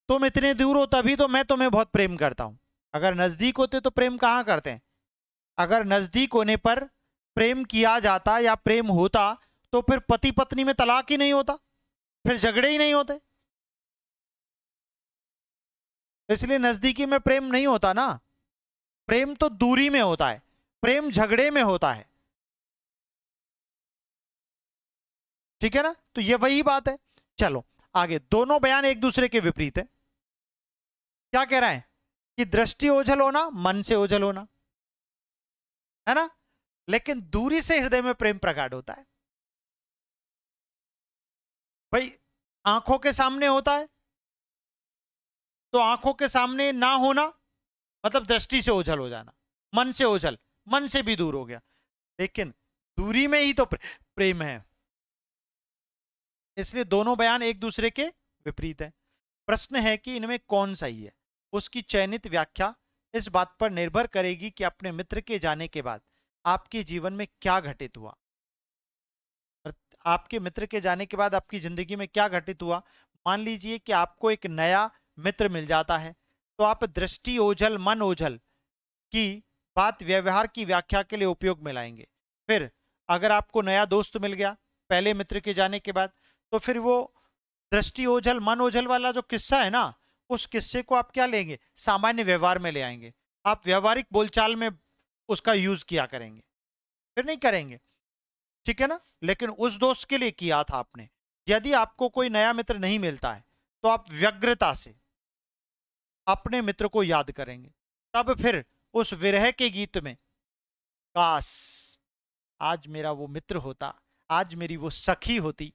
तुम इतने दूर हो तभी तो मैं तुम्हें बहुत प्रेम करता हूं। अगर नजदीक होते तो प्रेम कहां करते हैं? अगर नजदीक होने पर प्रेम किया जाता या प्रेम होता तो फिर पति पत्नी में तलाक ही नहीं होता, फिर झगड़े ही नहीं होते। इसलिए नजदीकी में प्रेम नहीं होता ना, प्रेम तो दूरी में होता है, प्रेम झगड़े में होता है। ठीक है ना, तो ये वही बात है। चलो आगे, दोनों बयान एक दूसरे के विपरीत है। क्या कह रहा है कि दृष्टि ओझल होना मन से ओझल होना, है ना, लेकिन दूरी से हृदय में प्रेम प्रगाढ़ होता है। भाई आंखों के सामने होता है तो आंखों के सामने ना होना मतलब दृष्टि से ओझल हो जाना, मन से ओझल, मन से भी दूर हो गया, लेकिन दूरी में ही तो प्रेम है। इसलिए दोनों बयान एक दूसरे के विपरीत है। प्रश्न है कि इनमें कौन सही है। उसकी चयनित व्याख्या इस बात पर निर्भर करेगी कि अपने मित्र के जाने के बाद आपके जीवन में क्या घटित हुआ। आपके मित्र के जाने के बाद आपकी जिंदगी में क्या घटित हुआ। मान लीजिए कि आपको एक नया मित्र मिल जाता है तो आप दृष्टि ओझल मन ओझल की बात व्यवहार की व्याख्या के लिए उपयोग में लाएंगे। फिर अगर आपको नया दोस्त मिल गया पहले मित्र के जाने के बाद, तो फिर वो दृष्टि ओझल मन ओझल वाला जो किस्सा है ना, उस किस्से को आप क्या लेंगे, सामान्य व्यवहार में ले आएंगे। आप व्यवहारिक बोलचाल में उसका यूज किया करेंगे, फिर नहीं करेंगे। ठीक है ना, लेकिन उस दोस्त के लिए किया था आपने। यदि आपको कोई नया मित्र नहीं मिलता है तो आप व्यग्रता से अपने मित्र को याद करेंगे। तब फिर उस विरह के गीत में, काश आज मेरा वो मित्र होता, आज मेरी वो सखी होती,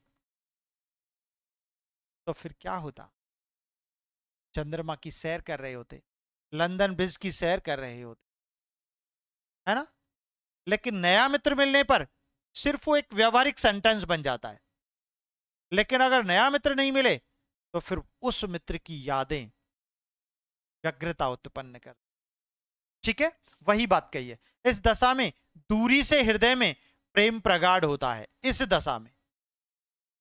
तो फिर क्या होता। चंद्रमा की सैर कर रहे होते, लंदन ब्रिज की सैर कर रहे होते, है ना। लेकिन नया मित्र मिलने पर सिर्फ वो एक व्यवहारिक सेंटेंस बन जाता है। लेकिन अगर नया मित्र नहीं मिले तो फिर उस मित्र की यादें व्यग्रता उत्पन्न कर। ठीक है, वही बात कही है। इस दशा में दूरी से हृदय में प्रेम प्रगाढ़ होता है। इस दशा में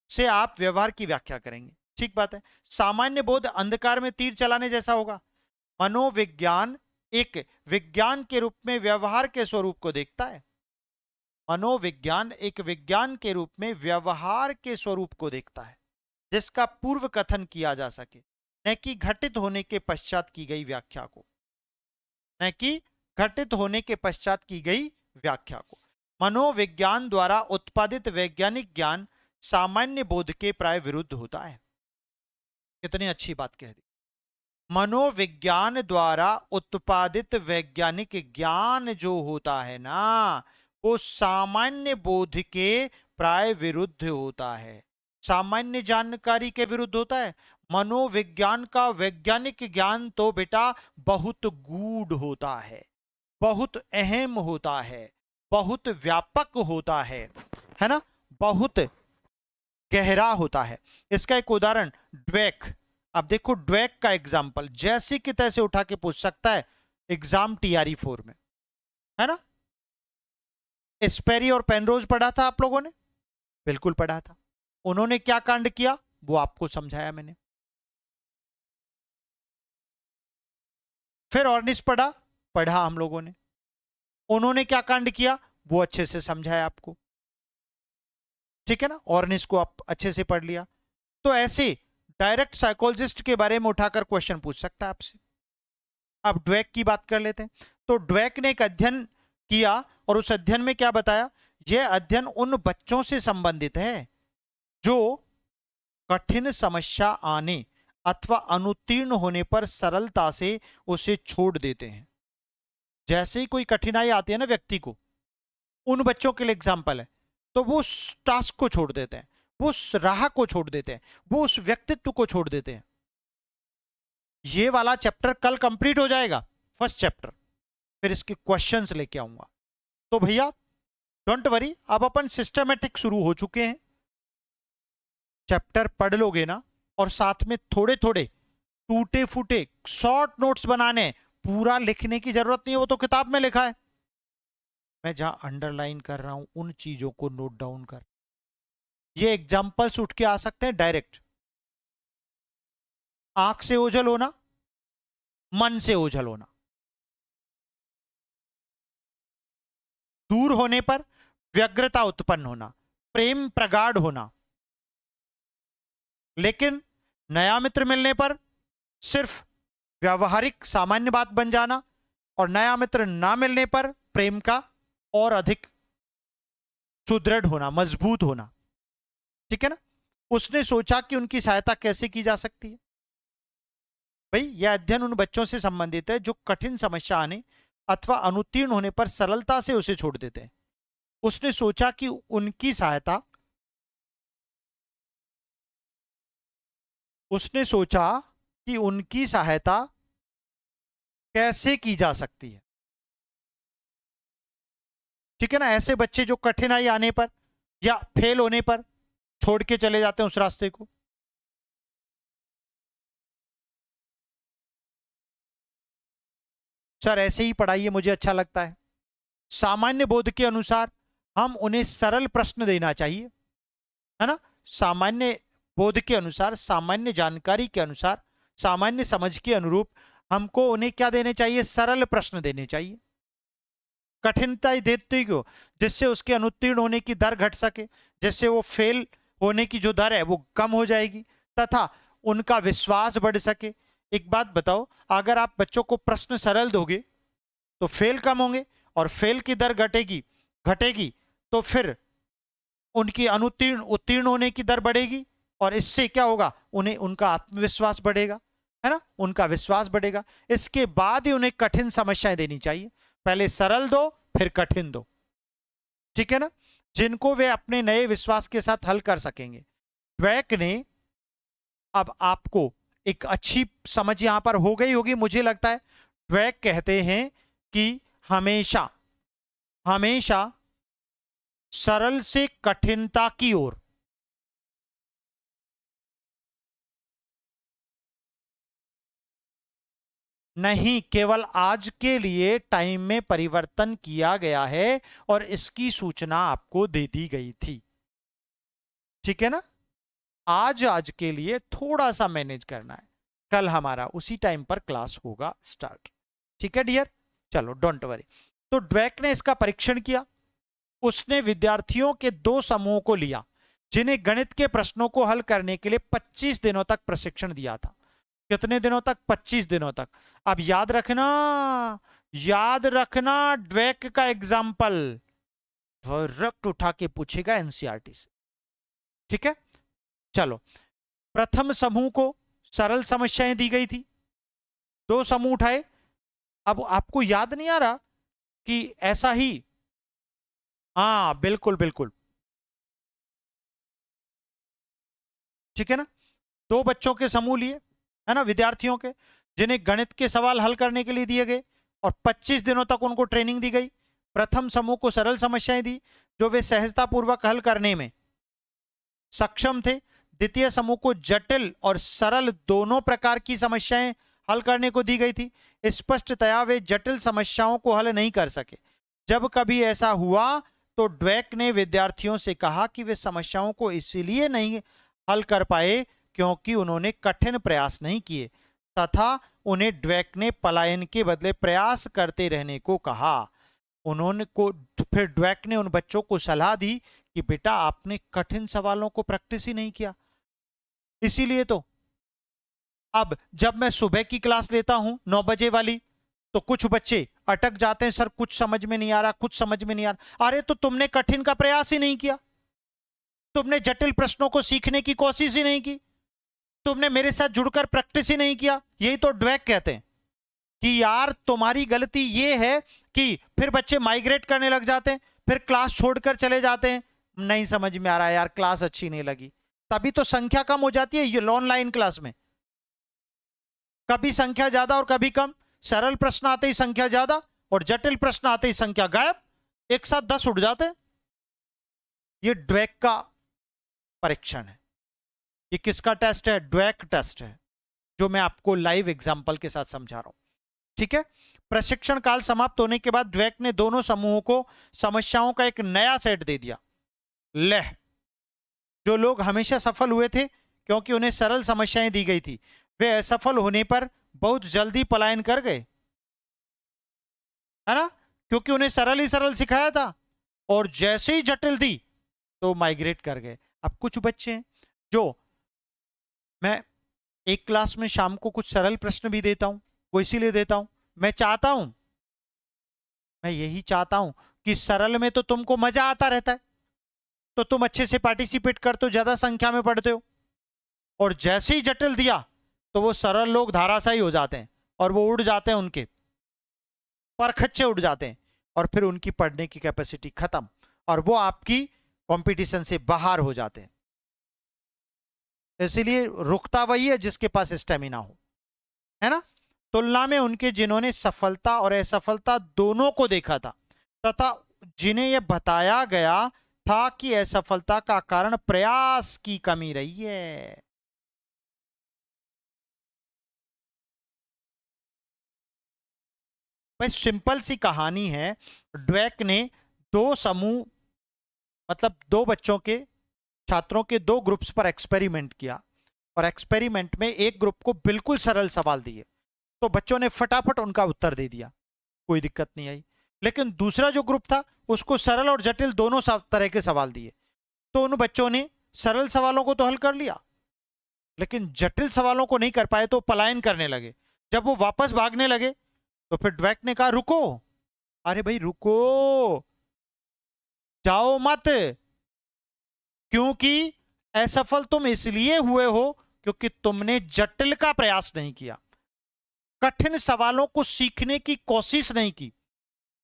से आप व्यवहार की व्याख्या करेंगे। ठीक बात है। सामान्य बोध अंधकार में तीर चलाने जैसा होगा। मनोविज्ञान एक विज्ञान के रूप में व्यवहार के स्वरूप को देखता है। मनोविज्ञान एक विज्ञान के रूप में व्यवहार के स्वरूप को देखता है जिसका पूर्व कथन किया जा सके, न कि घटित होने के पश्चात की गई व्याख्या को, न कि घटित होने के पश्चात की गई व्याख्या को। मनोविज्ञान द्वारा उत्पादित वैज्ञानिक ज्ञान सामान्य बोध के प्राय विरुद्ध होता है। कितनी अच्छी बात कह दी। मनोविज्ञान द्वारा उत्पादित वैज्ञानिक ज्ञान जो होता है ना, वो सामान्य बोध के प्राय विरुद्ध होता है। सामान्य जानकारी के विरुद्ध होता है। मनोविज्ञान का वैज्ञानिक ज्ञान तो बेटा बहुत गूढ़ होता है, बहुत अहम होता है, बहुत व्यापक होता है ना, बहुत गहरा होता है। इसका एक उदाहरण ड्वेक। अब देखो ड्वेक का एग्जाम्पल जैसे कि तैसे उठा के पूछ सकता है एग्जाम टीआरई 4 में, है ना। स्पेरी और पेनरोज पढ़ा था आप लोगों ने? बिल्कुल पढ़ा था। उन्होंने क्या कांड किया वो आपको समझाया मैंने। फिर ऑर्निस पढ़ा हम लोगों ने। उन्होंने क्या कांड किया वो अच्छे से समझाया आपको, ठीक है ना। ऑर्निस को आप अच्छे से पढ़ लिया। तो ऐसे डायरेक्ट साइकोलॉजिस्ट के बारे में उठाकर क्वेश्चन पूछ सकता है आपसे। अब ड्वेक की बात कर लेते हैं। तो ड्वेक ने एक अध्ययन किया और उस अध्ययन में क्या बताया, यह अध्ययन उन बच्चों से संबंधित है जो कठिन समस्या आने अथवा अनुत्तीर्ण होने पर सरलता से उसे छोड़ देते हैं। जैसे ही कोई कठिनाई आती है ना व्यक्ति को, उन बच्चों के लिए एग्जाम्पल है, तो वो उस टास्क को छोड़ देते हैं, वो उस राह को छोड़ देते हैं, वो उस व्यक्तित्व को छोड़ देते हैं। ये वाला चैप्टर कल कंप्लीट हो जाएगा, फर्स्ट चैप्टर, फिर इसके क्वेश्चंस लेके आऊंगा। तो भैया डोंट वरी, अब अपन सिस्टमेटिक शुरू हो चुके हैं। चैप्टर पढ़ लोगे ना, और साथ में थोड़े थोड़े टूटे फूटे शॉर्ट नोट्स बनाने, पूरा लिखने की जरूरत नहीं है, वो तो किताब में लिखा है। मैं जहां अंडरलाइन कर रहा हूं उन चीजों को नोट डाउन कर। ये एग्जाम्पल्स उठ के आ सकते हैं डायरेक्ट। आंख से ओझल होना, मन से ओझल होना, दूर होने पर व्यग्रता उत्पन्न होना, प्रेम प्रगाढ़ होना, लेकिन नया मित्र मिलने पर सिर्फ व्यावहारिक सामान्य बात बन जाना, और नया मित्र ना मिलने पर प्रेम का और अधिक सुदृढ़ होना, मजबूत होना, ठीक है ना। उसने सोचा कि उनकी सहायता कैसे की जा सकती है। भाई यह अध्ययन उन बच्चों से संबंधित है जो कठिन समस्या आने अथवा अनुत्तीर्ण होने पर सरलता से उसे छोड़ देते हैं। उसने सोचा कि उनकी सहायता कैसे की जा सकती है, ठीक है ना। ऐसे बच्चे जो कठिनाई आने पर या फेल होने पर छोड़ के चले जाते हैं उस रास्ते को। सर ऐसे ही पढ़ाइए, मुझे अच्छा लगता है। सामान्य बोध के अनुसार हम उन्हें सरल प्रश्न देना चाहिए, है ना। सामान्य बोध के अनुसार, सामान्य जानकारी के अनुसार, सामान्य समझ के अनुरूप हमको उन्हें क्या देने चाहिए, सरल प्रश्न देने चाहिए। कठिनता देते क्यों, जिससे उसके अनुत्तीर्ण होने की दर घट सके, जिससे वो फेल होने की जो दर है वो कम हो जाएगी, तथा उनका विश्वास बढ़ सके। एक बात बताओ, अगर आप बच्चों को प्रश्न सरल दोगे तो फेल कम होंगे, और फेल की दर घटेगी तो फिर उनकी उत्तीर्ण होने की दर बढ़ेगी, और इससे क्या होगा, उन्हें उनका आत्मविश्वास बढ़ेगा, है ना, उनका विश्वास बढ़ेगा। इसके बाद ही उन्हें कठिन समस्याएं देनी चाहिए। पहले सरल दो फिर कठिन दो, ठीक है ना, जिनको वे अपने नए विश्वास के साथ हल कर सकेंगे। ड्वेक ने, अब आपको एक अच्छी समझ यहां पर हो गई होगी मुझे लगता है। ड्वेक कहते हैं कि हमेशा हमेशा सरल से कठिनता की ओर, नहीं केवल आज के लिए टाइम में परिवर्तन किया गया है और इसकी सूचना आपको दे दी गई थी, ठीक है ना। आज के लिए थोड़ा सा मैनेज करना है, कल हमारा उसी टाइम पर क्लास होगा स्टार्ट, ठीक है डियर। चलो डोंट वरी। तो ड्वेक ने इसका परीक्षण किया। उसने विद्यार्थियों के दो समूहों को लिया जिन्हें गणित के प्रश्नों को हल करने के लिए 25 दिनों तक प्रशिक्षण दिया था। कितने दिनों तक? 25 दिनों तक। अब याद रखना ड्वेक का एग्जाम्पल डायरेक्ट उठा के पूछेगा एनसीईआरटी से, ठीक है, चलो। प्रथम समूह को सरल समस्याएं दी गई थी, 2 समूह उठाए। अब आपको याद नहीं आ रहा कि ऐसा ही, हाँ बिल्कुल बिल्कुल, ठीक है ना। 2 बच्चों के समूह लिए, है ना, विद्यार्थियों के, जिन्हें गणित के सवाल हल करने के लिए दिए गए और 25 दिनों तक उनको ट्रेनिंग दी गई। प्रथम समूह को सरल समस्याएं दी जो वे सहजतापूर्वक हल करने में सक्षम थे। द्वितीय समूह को जटिल और सरल दोनों प्रकार की समस्याएं हल करने को दी गई थी। स्पष्टतया वे जटिल समस्याओं को हल नहीं कर सके। जब कभी ऐसा हुआ तो ड्वेक ने विद्यार्थियों से कहा कि वे समस्याओं को इसलिए नहीं हल कर पाए क्योंकि उन्होंने कठिन प्रयास नहीं किए, तथा उन्हें ड्वेक ने पलायन के बदले प्रयास करते रहने को कहा। फिर ड्वेक ने उन बच्चों को सलाह दी कि बेटा आपने कठिन सवालों को प्रैक्टिस ही नहीं किया, इसीलिए तो अब जब मैं सुबह की क्लास लेता हूं 9 बजे वाली, तो कुछ बच्चे अटक जाते हैं, सर कुछ समझ में नहीं आ रहा, कुछ समझ में नहीं आ रहा। अरे तो तुमने कठिन का प्रयास ही नहीं किया, तुमने जटिल प्रश्नों को सीखने की कोशिश ही नहीं की, तुमने मेरे साथ जुड़कर प्रैक्टिस ही नहीं किया। यही तो ड्वेक कहते हैं कि यार तुम्हारी गलती ये है कि फिर बच्चे माइग्रेट करने लग जाते हैं, फिर क्लास छोड़कर चले जाते हैं, नहीं समझ में आ रहा है यार, क्लास अच्छी नहीं लगी। तभी तो संख्या कम हो जाती है ये ऑनलाइन क्लास में, कभी संख्या ज्यादा और कभी कम। सरल प्रश्न आते ही संख्या ज्यादा और जटिल प्रश्न आते ही संख्या गायब, एक साथ 10 उड़ जाते हैं। ये ड्वेक का परीक्षण है। ये किसका टेस्ट है? ड्वेक टेस्ट है, जो मैं आपको लाइव एग्जांपल के साथ समझा रहा हूं, ठीक है। प्रशिक्षण काल समाप्त होने के बाद ड्वेक ने दोनों समूहों को समस्याओं का एक नया सेट दे दिया। ले, जो लोग हमेशा सफल हुए थे क्योंकि उन्हें सरल समस्याएं दी गई थी, वे असफल होने पर बहुत जल्दी पलायन कर गए, है ना, क्योंकि उन्हें सरल ही सरल सिखाया था और जैसे ही जटिल दी तो माइग्रेट कर गए। अब कुछ बच्चे हैं जो, मैं एक क्लास में शाम को कुछ सरल प्रश्न भी देता हूं, वो इसीलिए देता हूं, मैं चाहता हूं, मैं यही चाहता हूं कि सरल में तो तुमको मजा आता रहता है, तो तुम अच्छे से पार्टिसिपेट करते हो, ज्यादा संख्या में पढ़ते हो, और जैसे ही जटिल दिया तो वो सरल लोग धाराशायी हो जाते हैं और वो उड़ जाते हैं, उनके परखच्चे उड़ जाते हैं और फिर उनकी पढ़ने की कैपेसिटी खत्म और वो आपकी कंपटीशन से बाहर हो जाते हैं। इसीलिए रुकता वही है जिसके पास स्टेमिना हो, है ना, तुलना में उनके जिन्होंने सफलता और असफलता दोनों को देखा था तथा जिन्हें यह बताया गया था कि असफलता का कारण प्रयास की कमी रही है। भाई सिंपल सी कहानी है, ड्वेक ने 2 समूह, मतलब 2 बच्चों के, छात्रों के 2 ग्रुप्स पर एक्सपेरिमेंट किया और एक्सपेरिमेंट में एक ग्रुप को बिल्कुल सरल सवाल दिए तो बच्चों ने फटाफट उनका उत्तर दे दिया, कोई दिक्कत नहीं आई। लेकिन दूसरा जो ग्रुप था उसको सरल और जटिल दोनों तरह के सवाल दिए, तो उन बच्चों ने सरल सवालों को तो हल कर लिया लेकिन जटिल सवालों को नहीं कर पाए, तो पलायन करने लगे। जब वो वापस भागने लगे तो फिर ड्वेक ने कहा रुको, अरे भाई रुको, जाओ मत, क्योंकि असफल तुम इसलिए हुए हो क्योंकि तुमने जटिल का प्रयास नहीं किया, कठिन सवालों को सीखने की कोशिश नहीं की,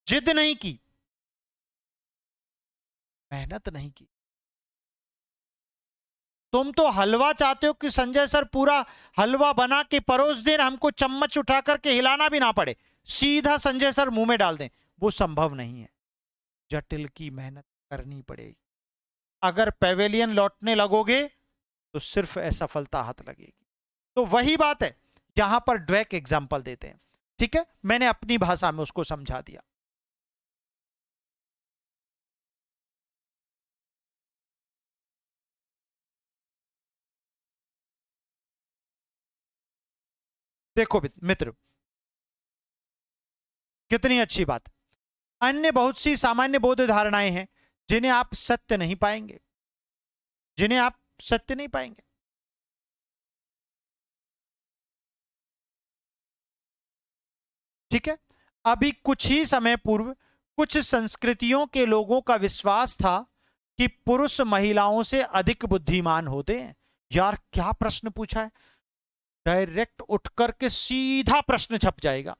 जिद नहीं की, मेहनत नहीं की। तुम तो हलवा चाहते हो कि संजय सर पूरा हलवा बना के परोस दें, हमको चम्मच उठा करके हिलाना भी ना पड़े, सीधा संजय सर मुंह में डाल दें। वो संभव नहीं है, जटिल की मेहनत करनी पड़ेगी। अगर पेवेलियन लौटने लगोगे तो सिर्फ असफलता हाथ लगेगी। तो वही बात है, यहां पर ड्वेक एग्जाम्पल देते हैं, ठीक है, मैंने अपनी भाषा में उसको समझा दिया। देखो मित्र, कितनी अच्छी बात। अन्य बहुत सी सामान्य बोध धारणाएं हैं जिन्हें आप सत्य नहीं पाएंगे, जिन्हें आप सत्य नहीं पाएंगे। ठीक है, अभी कुछ ही समय पूर्व कुछ संस्कृतियों के लोगों का विश्वास था कि पुरुष महिलाओं से अधिक बुद्धिमान होते हैं। यार क्या प्रश्न पूछा है, डायरेक्ट उठ करके सीधा प्रश्न छप जाएगा।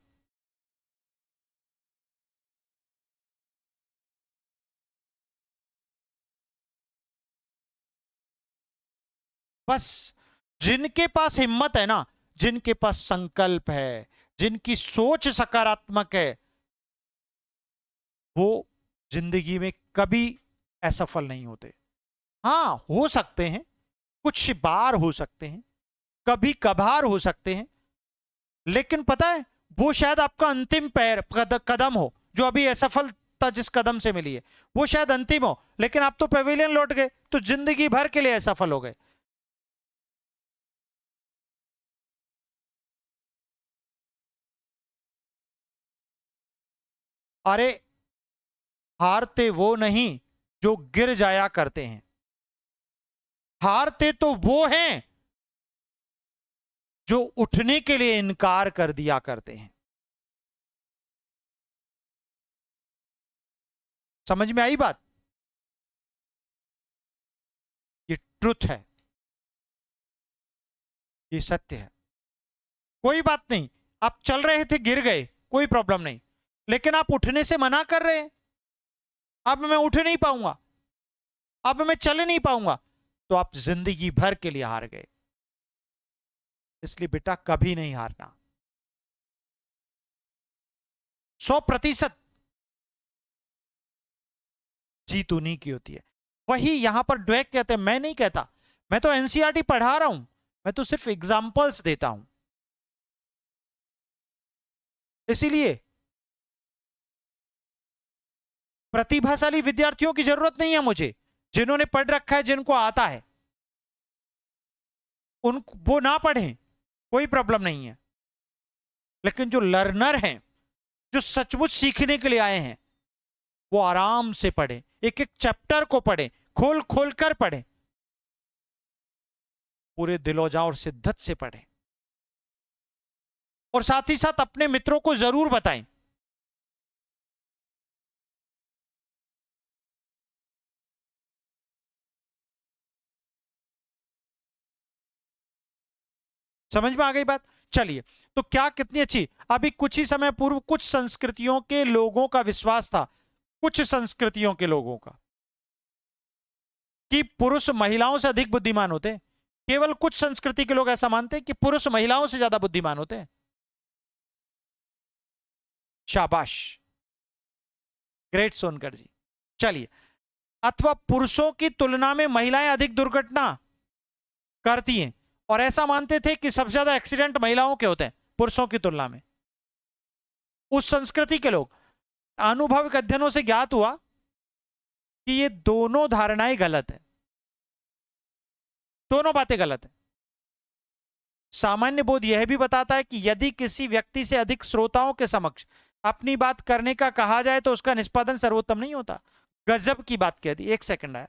बस जिनके पास हिम्मत है ना, जिनके पास संकल्प है, जिनकी सोच सकारात्मक है, वो जिंदगी में कभी असफल नहीं होते। हाँ हो सकते हैं, कुछ बार हो सकते हैं, कभी कभार हो सकते हैं, लेकिन पता है वो शायद आपका अंतिम पैर कदम हो। जो अभी असफलता जिस कदम से मिली है वो शायद अंतिम हो, लेकिन आप तो पेविलियन लौट गए तो जिंदगी भर के लिए असफल हो गए। अरे हारते वो नहीं जो गिर जाया करते हैं, हारते तो वो हैं जो उठने के लिए इनकार कर दिया करते हैं। समझ में आई बात? ये ट्रुथ है, ये सत्य है। कोई बात नहीं, आप चल रहे थे गिर गए, कोई प्रॉब्लम नहीं, लेकिन आप उठने से मना कर रहे हैं। अब मैं उठ नहीं पाऊंगा, अब मैं चल नहीं पाऊंगा, तो आप जिंदगी भर के लिए हार गए। इसलिए बेटा कभी नहीं हारना, 100% जीत उन्हीं की होती है। वही यहां पर ड्वेक कहते हैं, मैं नहीं कहता, मैं तो एनसीईआरटी पढ़ा रहा हूं, मैं तो सिर्फ एग्जाम्पल्स देता हूं। इसीलिए प्रतिभाशाली विद्यार्थियों की जरूरत नहीं है मुझे, जिन्होंने पढ़ रखा है, जिनको आता है, उन वो ना पढ़ें, कोई प्रॉब्लम नहीं है। लेकिन जो लर्नर हैं, जो सचमुच सीखने के लिए आए हैं, वो आराम से पढ़ें, एक एक चैप्टर को पढ़ें, खोल खोल कर पढ़ें, पूरे दिलोजां और शिद्दत से पढ़ें, और साथ ही साथ अपने मित्रों को जरूर बताएं। समझ में आ गई बात? चलिए, तो क्या कितनी अच्छी, अभी कुछ ही समय पूर्व कुछ संस्कृतियों के लोगों का विश्वास था, कुछ संस्कृतियों के लोगों का, कि पुरुष महिलाओं से अधिक बुद्धिमान होते हैं। केवल कुछ संस्कृति के लोग ऐसा मानते हैं कि पुरुष महिलाओं से ज्यादा बुद्धिमान होते हैं। शाबाश, ग्रेट सोनकर जी। चलिए, अथवा पुरुषों की तुलना में महिलाएं अधिक दुर्घटना करती हैं, और ऐसा मानते थे कि सबसे ज्यादा एक्सीडेंट महिलाओं के होते हैं पुरुषों की तुलना में। उस संस्कृति के लोग, आनुभविक अध्ययनों से ज्ञात हुआ कि ये दोनों धारणाएं गलत है, दोनों बातें गलत है। सामान्य बोध यह भी बताता है कि यदि किसी व्यक्ति से अधिक श्रोताओं के समक्ष अपनी बात करने का कहा जाए तो उसका निष्पादन सर्वोत्तम नहीं होता। गजब की बात कह दी, एक सेकंड आया।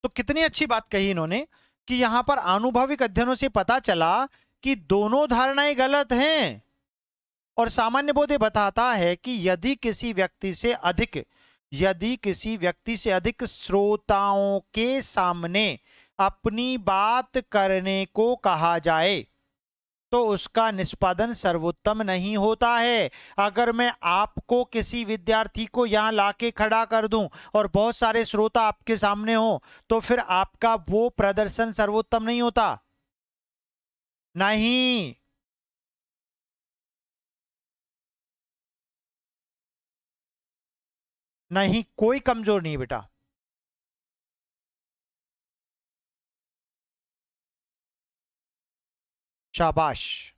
तो कितनी अच्छी बात कही इन्होंने कि यहां पर आनुभविक अध्ययनों से पता चला कि दोनों धारणाएं गलत हैं, और सामान्य बोध ये बताता है कि यदि किसी व्यक्ति से अधिक यदि किसी व्यक्ति से अधिक श्रोताओं के सामने अपनी बात करने को कहा जाए तो उसका निष्पादन सर्वोत्तम नहीं होता है। अगर मैं आपको किसी विद्यार्थी को यहां लाके खड़ा कर दूं और बहुत सारे श्रोता आपके सामने हो तो फिर आपका वो प्रदर्शन सर्वोत्तम नहीं होता। नहीं, नहीं, कोई कमजोर नहीं बेटा। शाबाश।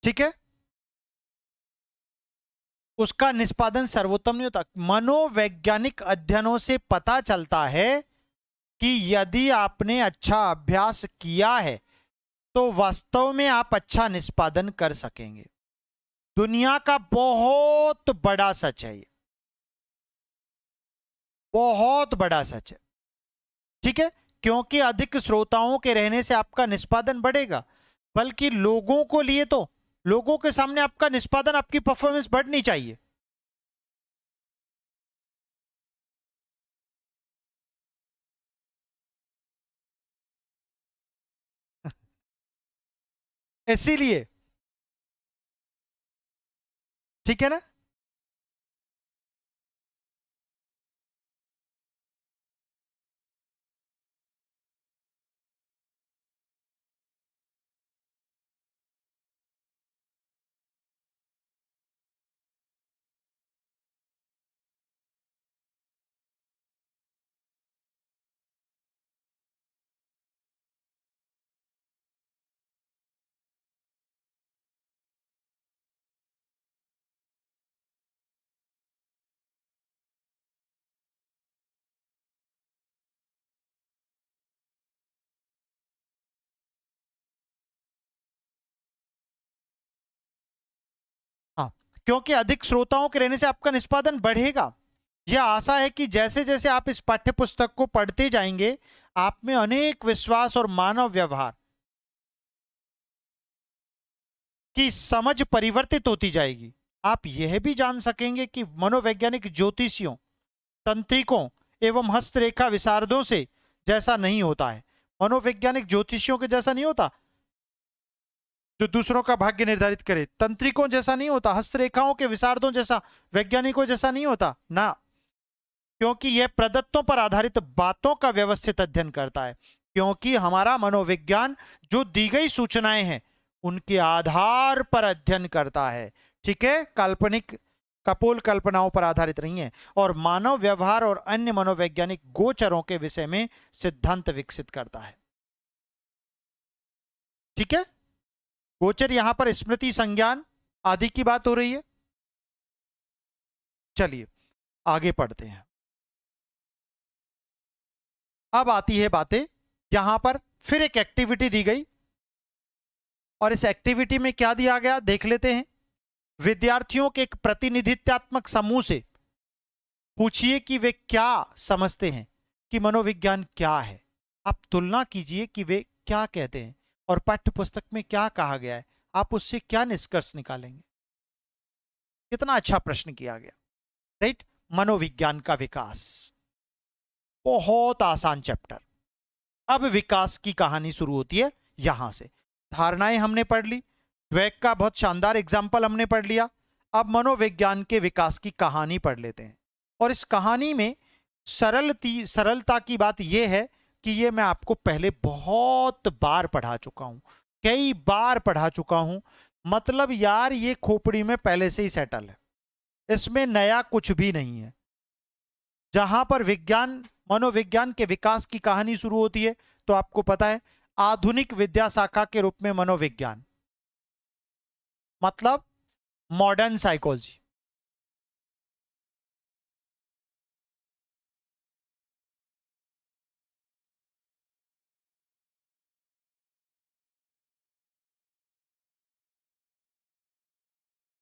ठीक है, उसका निष्पादन सर्वोत्तम नहीं होता। मनोवैज्ञानिक अध्ययनों से पता चलता है कि यदि आपने अच्छा अभ्यास किया है तो वास्तव में आप अच्छा निष्पादन कर सकेंगे। दुनिया का बहुत बड़ा सच है ये, बहुत बड़ा सच है। ठीक है, क्योंकि अधिक श्रोताओं के रहने से आपका निष्पादन बढ़ेगा, बल्कि लोगों को लिए तो लोगों के सामने आपका निष्पादन, आपकी परफॉर्मेंस बढ़नी चाहिए। इसीलिए, ठीक है ना। हाँ, क्योंकि अधिक श्रोताओं के रहने से आपका निष्पादन बढ़ेगा। यह आशा है कि जैसे जैसे आप इस पाठ्य पुस्तक को पढ़ते जाएंगे, आप में अनेक विश्वास और मानव व्यवहार की समझ परिवर्तित होती जाएगी। आप यह भी जान सकेंगे कि मनोवैज्ञानिक ज्योतिषियों, तंत्रिकों एवं हस्तरेखा विशारदों से जैसा नहीं होता है। मनोवैज्ञानिक ज्योतिषियों के जैसा नहीं होता जो दूसरों का भाग्य निर्धारित करे, तंत्रिकों जैसा नहीं होता, हस्तरेखाओं के विशारदों जैसा, वैज्ञानिकों जैसा नहीं होता ना। क्योंकि यह प्रदत्तों पर आधारित बातों का व्यवस्थित अध्ययन करता है। क्योंकि हमारा मनोविज्ञान जो दी गई सूचनाएं हैं उनके आधार पर अध्ययन करता है। ठीक है, काल्पनिक कपोल कल्पनाओं पर आधारित नहीं है। और मानव व्यवहार और अन्य मनोवैज्ञानिक गोचरों के विषय में सिद्धांत विकसित करता है। ठीक है, गोचर यहां पर स्मृति, संज्ञान आदि की बात हो रही है। चलिए आगे पढ़ते हैं। अब आती है बातें, यहां पर फिर एक एक्टिविटी दी गई और इस एक्टिविटी में क्या दिया गया देख लेते हैं। विद्यार्थियों के एक प्रतिनिधित्वात्मक समूह से पूछिए कि वे क्या समझते हैं कि मनोविज्ञान क्या है। आप तुलना कीजिए कि वे क्या कहते हैं और पाठ्य पुस्तक में क्या कहा गया है, आप उससे क्या निष्कर्ष निकालेंगे। कितना अच्छा प्रश्न किया गया, राइट। मनोविज्ञान का विकास, बहुत आसान चैप्टर। अब विकास की कहानी शुरू होती है यहां से। धारणाएं हमने पढ़ ली, द्वैक का बहुत शानदार एग्जाम्पल हमने पढ़ लिया। अब मनोविज्ञान के विकास की कहानी पढ़ लेते हैं। और इस कहानी में सरलता की बात यह है कि ये मैं आपको पहले बहुत बार पढ़ा चुका हूं, कई बार पढ़ा चुका हूं। मतलब यार ये खोपड़ी में पहले से ही सेटल है, इसमें नया कुछ भी नहीं है। जहां पर विज्ञान, मनोविज्ञान के विकास की कहानी शुरू होती है तो आपको पता है आधुनिक विद्या शाखा के रूप में मनोविज्ञान मतलब मॉडर्न साइकोलॉजी।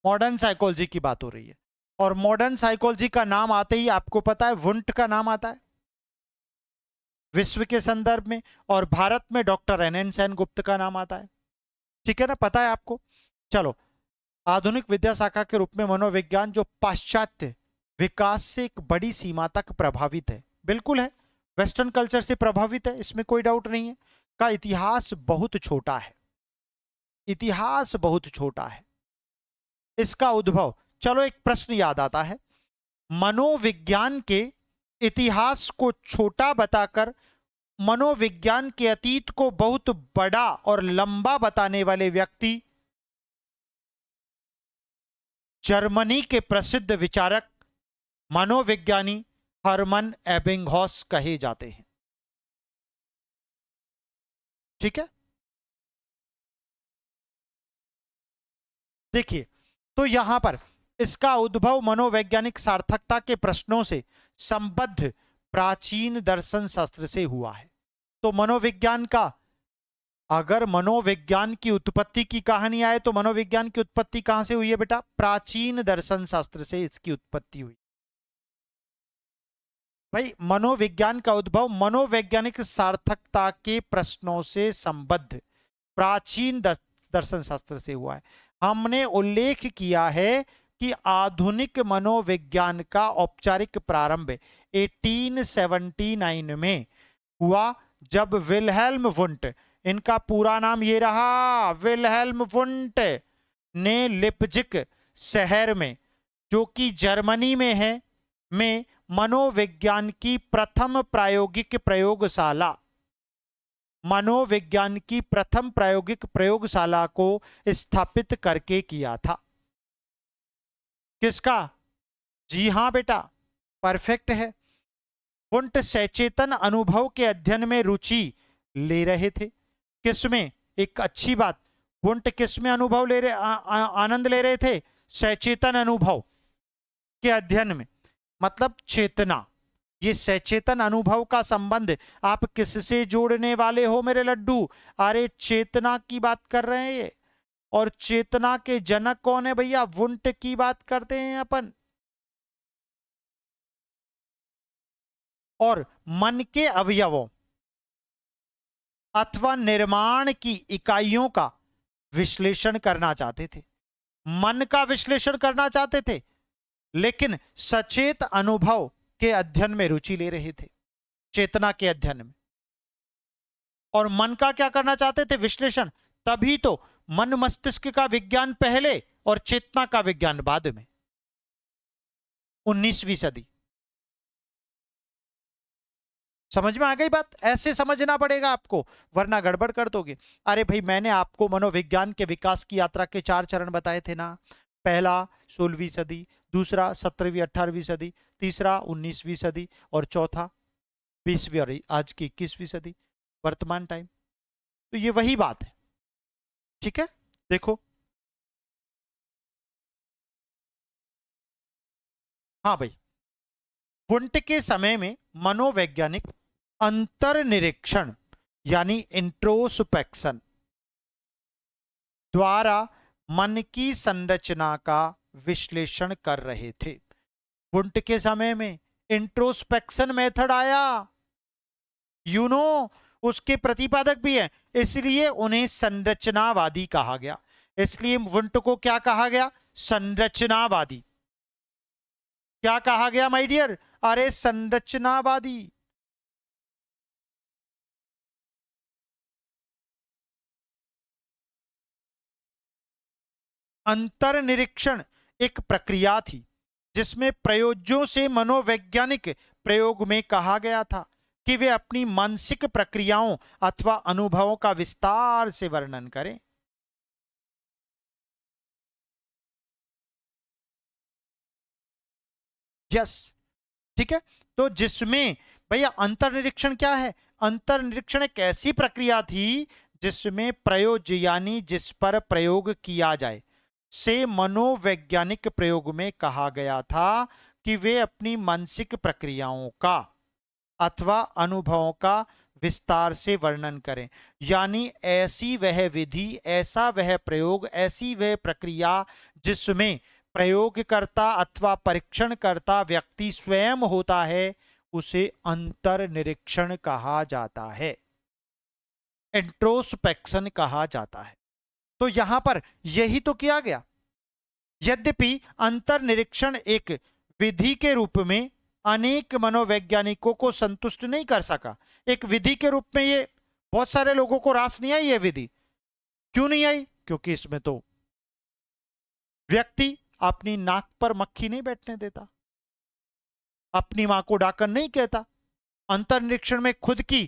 मॉडर्न साइकोलॉजी की बात हो रही है। और मॉडर्न साइकोलॉजी का नाम आते ही आपको पता है वुंट का नाम आता है विश्व के संदर्भ में, और भारत में डॉक्टर एन सेन गुप्त का नाम आता है। ठीक है ना, पता है आपको। चलो, आधुनिक विद्या शाखा के रूप में मनोविज्ञान जो पाश्चात्य विकास से एक बड़ी सीमा तक प्रभावित है, बिल्कुल है, वेस्टर्न कल्चर से प्रभावित है, इसमें कोई डाउट नहीं है, का इतिहास बहुत छोटा है, इतिहास बहुत छोटा है। इसका उद्भव, चलो एक प्रश्न याद आता है, मनोविज्ञान के इतिहास को छोटा बताकर मनोविज्ञान के अतीत को बहुत बड़ा और लंबा बताने वाले व्यक्ति जर्मनी के प्रसिद्ध विचारक मनोविज्ञानी हर्मन एबिंगहॉस कहे जाते हैं। ठीक है, देखिए, तो यहां पर इसका उद्भव मनोवैज्ञानिक सार्थकता के प्रश्नों से संबद्ध प्राचीन दर्शन शास्त्र से हुआ है। तो मनोविज्ञान का, अगर मनोविज्ञान की उत्पत्ति की कहानी आए तो मनोविज्ञान की उत्पत्ति कहां से हुई है बेटा? प्राचीन दर्शन शास्त्र से इसकी उत्पत्ति हुई। भाई, मनोविज्ञान का उद्भव मनोवैज्ञानिक सार्थकता के प्रश्नों से संबद्ध प्राचीन दर्शन शास्त्र से हुआ है। हमने उल्लेख किया है कि आधुनिक मनोविज्ञान का औपचारिक प्रारंभ 1879 में हुआ, जब विल्हेल्म वुंट, इनका पूरा नाम ये रहा, विल्हेल्म वुंट ने लिप्जिग शहर में, जो कि जर्मनी में है, में मनोविज्ञान की प्रथम प्रायोगिक प्रयोगशाला, मनोविज्ञान की प्रथम प्रायोगिक प्रयोगशाला को स्थापित करके किया था। किसका? जी हां बेटा, परफेक्ट है। वुंट सचेतन अनुभव के अध्ययन में रुचि ले रहे थे। किसमें? एक अच्छी बात, वुंट किसमें अनुभव ले रहे, आनंद ले रहे थे? सचेतन अनुभव के अध्ययन में, मतलब चेतना। ये सचेतन अनुभव का संबंध आप किससे जोड़ने वाले हो मेरे लड्डू? अरे चेतना की बात कर रहे हैं ये, और चेतना के जनक कौन है भैया? वुंट की बात करते हैं अपन। और मन के अवयवों अथवा निर्माण की इकाइयों का विश्लेषण करना चाहते थे, मन का विश्लेषण करना चाहते थे, लेकिन सचेत अनुभव के अध्ययन में रुचि ले रहे थे, चेतना के अध्ययन में। और मन का क्या करना चाहते थे? विश्लेषण। तभी तो मन मस्तिष्क का विज्ञान पहले और चेतना का विज्ञान बाद में, 19वीं सदी। समझ में आ गई बात? ऐसे समझना पड़ेगा आपको, वरना गड़बड़ कर दोगे। अरे भाई, मैंने आपको मनोविज्ञान के विकास की यात्रा के 4 चरण बताए थे ना। पहला 16वीं सदी, दूसरा 17वीं 18वीं सदी, तीसरा 19वीं सदी, और चौथा 20वीं और आज की 21वीं सदी, वर्तमान टाइम। तो ये वही बात है। ठीक है, देखो, हाँ भाई, वुंट के समय में मनोवैज्ञानिक अंतर्निरीक्षण यानी इंट्रोस्पेक्शन द्वारा मन की संरचना का विश्लेषण कर रहे थे। वुंट के समय में इंट्रोस्पेक्शन मेथड आया, उसके प्रतिपादक भी है, इसलिए उन्हें संरचनावादी कहा गया। इसलिए वुंट को क्या कहा गया? संरचनावादी। क्या कहा गया माय डियर? अरे संरचनावादी। अंतर्निरीक्षण एक प्रक्रिया थी जिसमें प्रयोज्यों से मनोवैज्ञानिक प्रयोग में कहा गया था कि वे अपनी मानसिक प्रक्रियाओं अथवा अनुभवों का विस्तार से वर्णन करें। यस, ठीक है। तो जिसमें भैया अंतर्निरीक्षण क्या है? अंतर्निरीक्षण एक ऐसी प्रक्रिया थी जिसमें प्रयोज्य यानी जिस पर प्रयोग किया जाए से मनोवैज्ञानिक प्रयोग में कहा गया था कि वे अपनी मानसिक प्रक्रियाओं का अथवा अनुभवों का विस्तार से वर्णन करें। यानी ऐसी वह विधि, ऐसा वह प्रयोग, ऐसी वह प्रक्रिया जिसमें प्रयोगकर्ता अथवा परीक्षणकर्ता व्यक्ति स्वयं होता है उसे अंतर्निरीक्षण कहा जाता है, इंट्रोस्पेक्शन कहा जाता है। तो यहां पर यही तो किया गया। यद्यपि अंतर्निरीक्षण एक विधि के रूप में अनेक मनोवैज्ञानिकों को संतुष्ट नहीं कर सका, एक विधि के रूप में ये बहुत सारे लोगों को रास नहीं आई ये विधि। क्यों नहीं आई? क्योंकि इसमें तो व्यक्ति अपनी नाक पर मक्खी नहीं बैठने देता, अपनी मां को डाकन नहीं कहता। अंतर्निरीक्षण में खुद की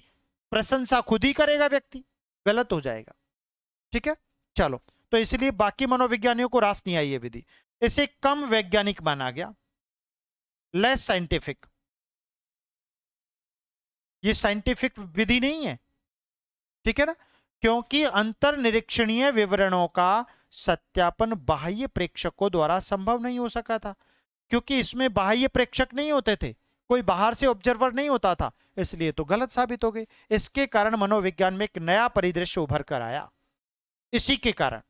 प्रशंसा खुद ही करेगा व्यक्ति, गलत हो जाएगा। ठीक है, चलो, तो इसलिए बाकी मनोविज्ञानियों को रास नहीं आई ये विधि, इसे कम वैज्ञानिक माना गया, लेस साइंटिफिक। ये साइंटिफिक विधि नहीं है, ठीक है ना, क्योंकि अंतर्निरीक्षणीय विवरणों का सत्यापन बाह्य प्रेक्षकों द्वारा संभव नहीं हो सका था, क्योंकि इसमें बाह्य प्रेक्षक नहीं होते थे, कोई बाहर से ऑब्जर्वर नहीं होता था, इसलिए तो गलत साबित हो गए। इसके कारण मनोविज्ञान में एक नया परिदृश्य उभर कर आया, इसी के कारण।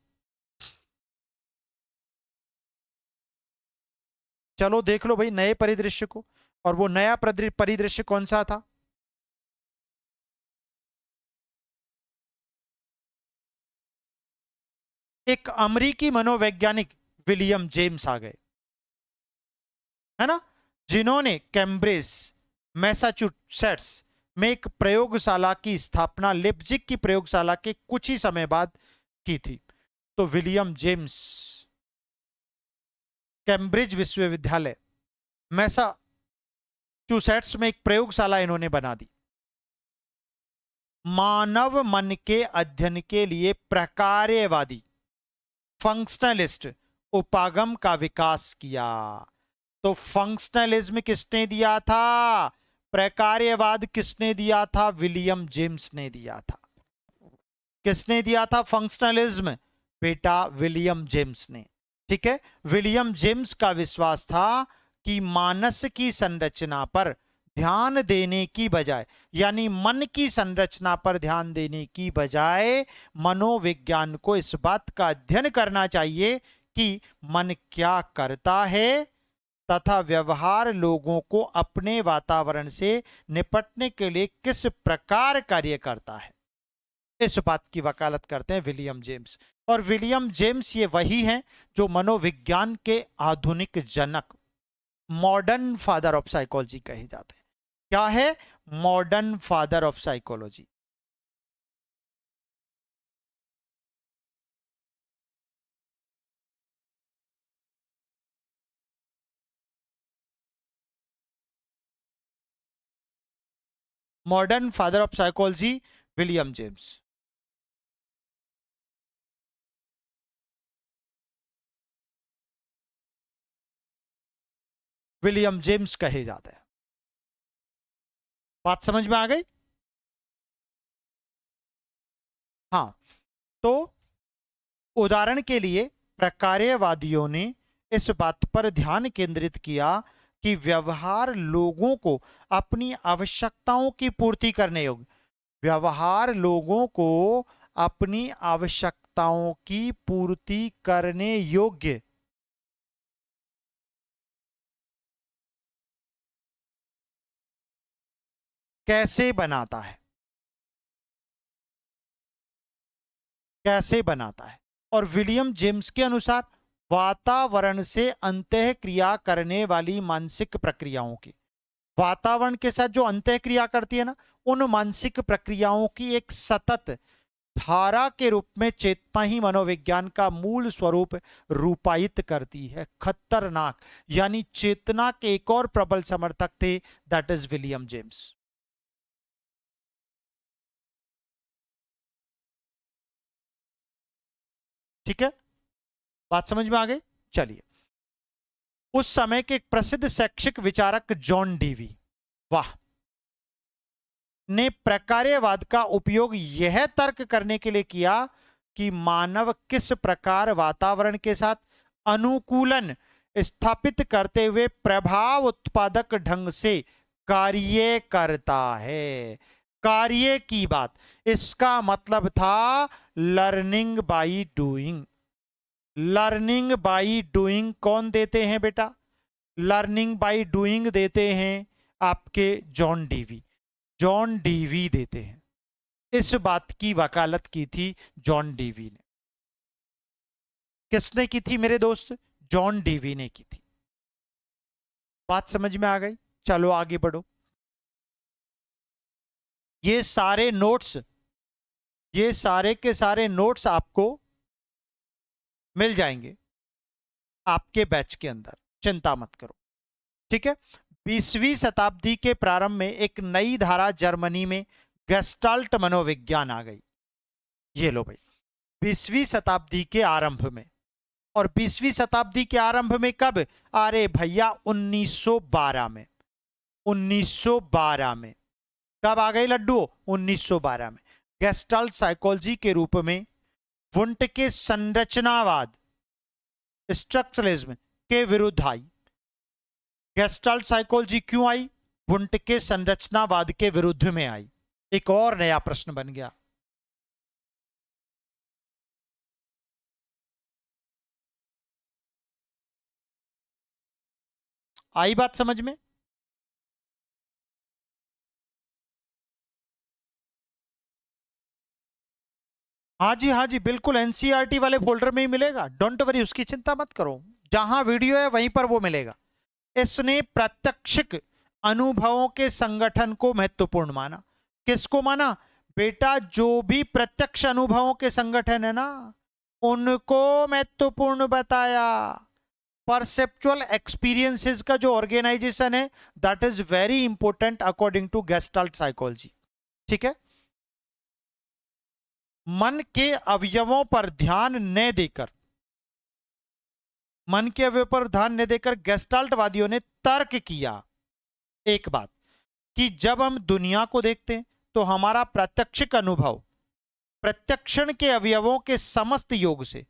चलो देख लो भाई नए परिदृश्य को, और वो नया परिदृश्य कौन सा था? एक अमेरिकी मनोवैज्ञानिक विलियम जेम्स आ गए, है ना, जिन्होंने कैम्ब्रिज मैसाचुसेट्स में एक प्रयोगशाला की स्थापना लिप्जिग की प्रयोगशाला के कुछ ही समय बाद की थी। तो विलियम जेम्स कैम्ब्रिज विश्वविद्यालय मैसाचुसेट्स में एक प्रयोगशाला इन्होंने बना दी, मानव मन के अध्ययन के लिए प्रकार्यवादी फंक्शनलिस्ट उपागम का विकास किया। तो फंक्शनलिज्म किसने दिया था? प्रकार्यवाद किसने दिया था? विलियम जेम्स ने दिया था। किसने दिया था फंक्शनलिज्म? बेटा विलियम जेम्स ने। ठीक है, विलियम जेम्स का विश्वास था कि मानस की संरचना पर ध्यान देने की बजाय, यानी मन की संरचना पर ध्यान देने की बजाय मनोविज्ञान को इस बात का अध्ययन करना चाहिए कि मन क्या करता है तथा व्यवहार लोगों को अपने वातावरण से निपटने के लिए किस प्रकार कार्य करता है। इस बात की वकालत करते हैं विलियम जेम्स। और विलियम जेम्स ये वही हैं जो मनोविज्ञान के आधुनिक जनक, मॉडर्न फादर ऑफ साइकोलॉजी कहे जाते हैं। क्या है? Modern father of psychology. Modern father of psychology William James. William James कहे जाते हैं। बात समझ में आ गई? हाँ, तो उदाहरण के लिए प्रकार्यवादियों ने इस बात पर ध्यान केंद्रित किया कि व्यवहार लोगों को अपनी आवश्यकताओं की पूर्ति करने योग्य, व्यवहार लोगों को अपनी आवश्यकताओं की पूर्ति करने योग्य कैसे बनाता है, कैसे बनाता है। और विलियम जेम्स के अनुसार वातावरण से अंतः क्रिया करने वाली मानसिक प्रक्रियाओं की, वातावरण के साथ जो अंतः क्रिया करती है ना, उन मानसिक प्रक्रियाओं की एक सतत धारा के रूप में चेतना ही मनोविज्ञान का मूल स्वरूप रूपायित करती है। खतरनाक, यानी चेतना के एक और प्रबल समर्थक थे, दैट इज विलियम जेम्स। ठीक है, बात समझ में आ गई? चलिए, उस समय के एक प्रसिद्ध शैक्षिक विचारक जॉन डीवी, वाह, ने प्रकार्यवाद का उपयोग यह तर्क करने के लिए किया कि मानव किस प्रकार वातावरण के साथ अनुकूलन स्थापित करते हुए प्रभाव उत्पादक ढंग से कार्य करता है। कार्य की बात, इसका मतलब था learning by doing, learning by doing कौन देते हैं बेटा? लर्निंग बाई डूइंग देते हैं आपके जॉन डीवी। जॉन डीवी देते हैं। इस बात की वकालत की थी जॉन डीवी ने। किसने की थी मेरे दोस्त? जॉन डीवी ने की थी। बात समझ में आ गई? चलो आगे बढ़ो। ये सारे नोट्स, ये सारे के सारे नोट्स आपको मिल जाएंगे आपके बैच के अंदर, चिंता मत करो। ठीक है। 20वीं शताब्दी के प्रारंभ में एक नई धारा जर्मनी में गेस्टाल्ट मनोविज्ञान आ गई। ये लो भाई, 20वीं शताब्दी के आरंभ में। और 20वीं शताब्दी के आरंभ में कब? अरे भैया 1912 में। 1912 में कब आ गई लड्डू? 1912 में। गेस्टाल्ट साइकोलॉजी के रूप में वुंट के संरचनावाद, स्ट्रक्चरलिज्म के विरुद्ध आई। गेस्टाल्ट साइकोलॉजी क्यों आई? वुंट के संरचनावाद के विरुद्ध में आई। एक और नया प्रश्न बन गया। आई बात समझ में? हाँ जी, हाँ जी, बिल्कुल एनसीईआरटी वाले फोल्डर में ही मिलेगा, डोंट वरी, उसकी चिंता मत करो। जहां वीडियो है वहीं पर वो मिलेगा। इसने प्रत्यक्षिक अनुभवों के संगठन को महत्वपूर्ण माना। किसको माना? बेटा जो भी प्रत्यक्ष अनुभवों के संगठन है ना, उनको महत्वपूर्ण बताया। परसेप्चुअल एक्सपीरियंसेस का जो ऑर्गेनाइजेशन है, that is very important according to gestalt psychology. ठीक है। मन के अवयवों पर ध्यान न देकर, मन के अवयव पर ध्यान न देकर गेस्टाल्ट वादियों ने तर्क किया एक बात, कि जब हम दुनिया को देखते हैं तो हमारा प्रत्यक्षिक अनुभव प्रत्यक्षण के अवयवों के समस्त योग से,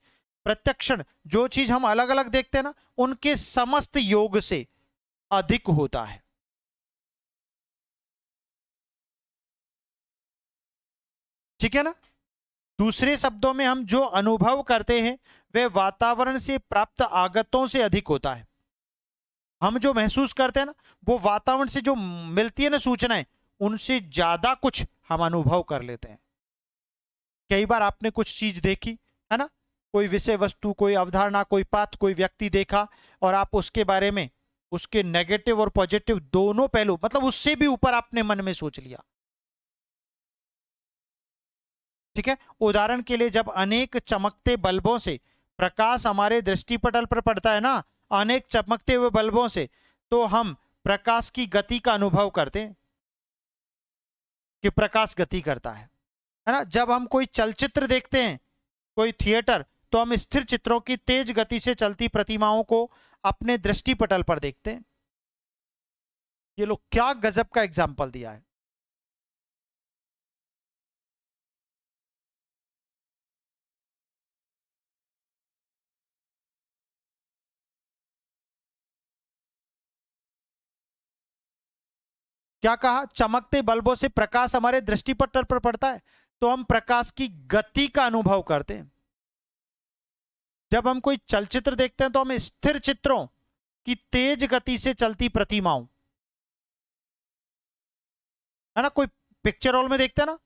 प्रत्यक्षण जो चीज हम अलग अलग देखते हैं ना, उनके समस्त योग से अधिक होता है। ठीक है ना? दूसरे शब्दों में हम जो अनुभव करते हैं वह वातावरण से प्राप्त आगतों से अधिक होता है। हम जो महसूस करते हैं ना, वो वातावरण से जो मिलती है ना सूचनाएं, उनसे ज्यादा कुछ हम अनुभव कर लेते हैं। कई बार आपने कुछ चीज देखी है ना, कोई विषय वस्तु, कोई अवधारणा, कोई पाठ, कोई व्यक्ति देखा, और आप उसके बारे में, उसके नेगेटिव और पॉजिटिव दोनों पहलू, मतलब उससे भी ऊपर आपने मन में सोच लिया। ठीक है। उदाहरण के लिए जब अनेक चमकते बल्बों से प्रकाश हमारे दृष्टिपटल पर पड़ता है ना, अनेक चमकते हुए बल्बों से, तो हम प्रकाश की गति का अनुभव करते हैं कि प्रकाश गति करता है ना। जब हम कोई चलचित्र देखते हैं, कोई थिएटर, तो हम स्थिर चित्रों की तेज गति से चलती प्रतिमाओं को अपने दृष्टिपटल पर देखते हैं। ये लोग क्या गजब का एग्जाम्पल दिया है। क्या कहा? चमकते बल्बों से प्रकाश हमारे दृष्टिपटल पर पड़ता है तो हम प्रकाश की गति का अनुभव करते हैं। जब हम कोई चलचित्र देखते हैं तो हम स्थिर चित्रों की तेज गति से चलती प्रतिमाओं, है ना, कोई पिक्चर हॉल में देखते हैं ना,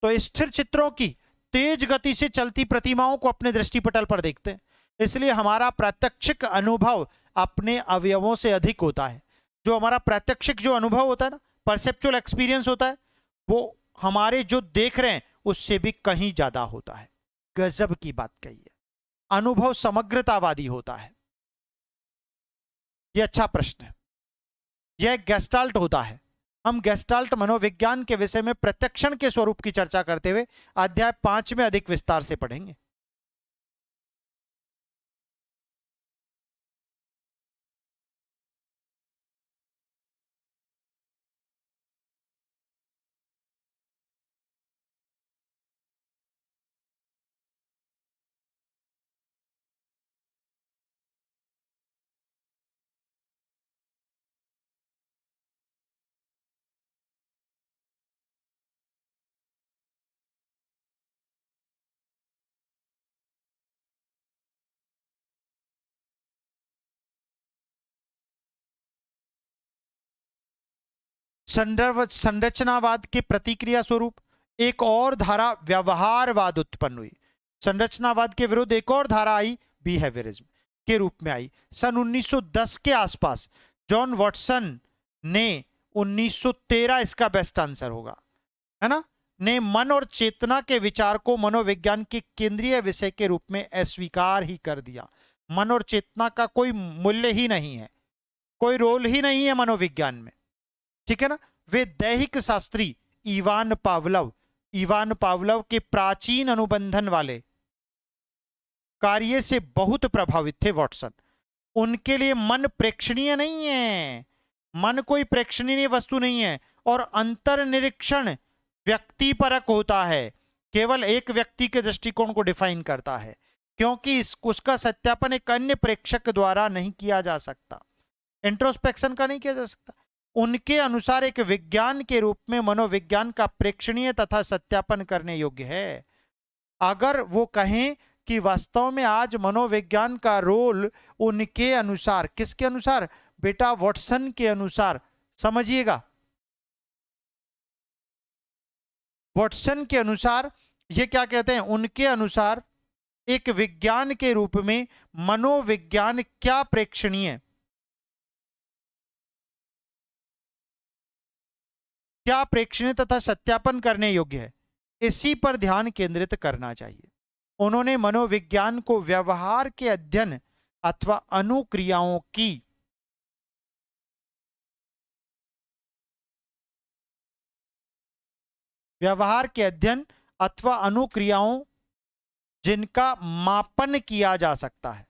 तो स्थिर चित्रों की तेज गति से चलती प्रतिमाओं को अपने दृष्टिपटल पर देखते हैं। इसलिए हमारा प्रत्यक्षिक अनुभव अपने अवयवों से अधिक होता है। जो हमारा प्रत्यक्षिक जो अनुभव होता है ना, परसेप्चुअल एक्सपीरियंस होता है, वो हमारे जो देख रहे हैं उससे भी कहीं ज्यादा होता है। गजब की बात कही है। अनुभव समग्रतावादी होता है। यह अच्छा प्रश्न है। यह गेस्टाल्ट होता है। हम गेस्टाल्ट मनोविज्ञान के विषय में प्रत्यक्षण के स्वरूप की चर्चा करते हुए अध्याय 5 में अधिक विस्तार से पढ़ेंगे। संरचनावाद के प्रतिक्रिया स्वरूप एक और धारा व्यवहारवाद उत्पन्न हुई। संरचनावाद के विरुद्ध एक और धारा आई, बिहेवियरिज्म के रूप में आई। सन 1910 के आसपास जॉन वॉटसन ने 1913, इसका बेस्ट आंसर होगा, है ना, ने मन और चेतना के विचार को मनोविज्ञान के केंद्रीय विषय के रूप में अस्वीकार ही कर दिया। मन और चेतना का कोई मूल्य ही नहीं है, कोई रोल ही नहीं है मनोविज्ञान में, ठीक है ना। वे दैहिक शास्त्री इवान पावलव के प्राचीन अनुबंधन वाले कार्य से बहुत प्रभावित थे वॉटसन। उनके लिए मन प्रेक्षणीय नहीं है, मन कोई प्रेक्षणीय वस्तु नहीं है, और अंतर्निरीक्षण व्यक्तिपरक होता है, केवल एक व्यक्ति के दृष्टिकोण को डिफाइन करता है, क्योंकि उसका सत्यापन एक अन्य प्रेक्षक द्वारा नहीं किया जा सकता, इंट्रोस्पेक्शन का नहीं किया जा सकता। उनके अनुसार एक विज्ञान के रूप में मनोविज्ञान का प्रेक्षणीय तथा सत्यापन करने योग्य है। अगर वो कहें कि वास्तव में आज मनोविज्ञान का रोल उनके अनुसार, किसके अनुसार बेटा, वॉटसन के अनुसार, समझिएगा, वॉटसन के अनुसार, ये क्या कहते हैं, उनके अनुसार एक विज्ञान के रूप में मनोविज्ञान क्या प्रेक्षणीय, क्या प्रेक्षणीय तथा सत्यापन करने योग्य है, इसी पर ध्यान केंद्रित करना चाहिए। उन्होंने मनोविज्ञान को व्यवहार के अध्ययन अथवा अनुक्रियाओं की जिनका मापन किया जा सकता है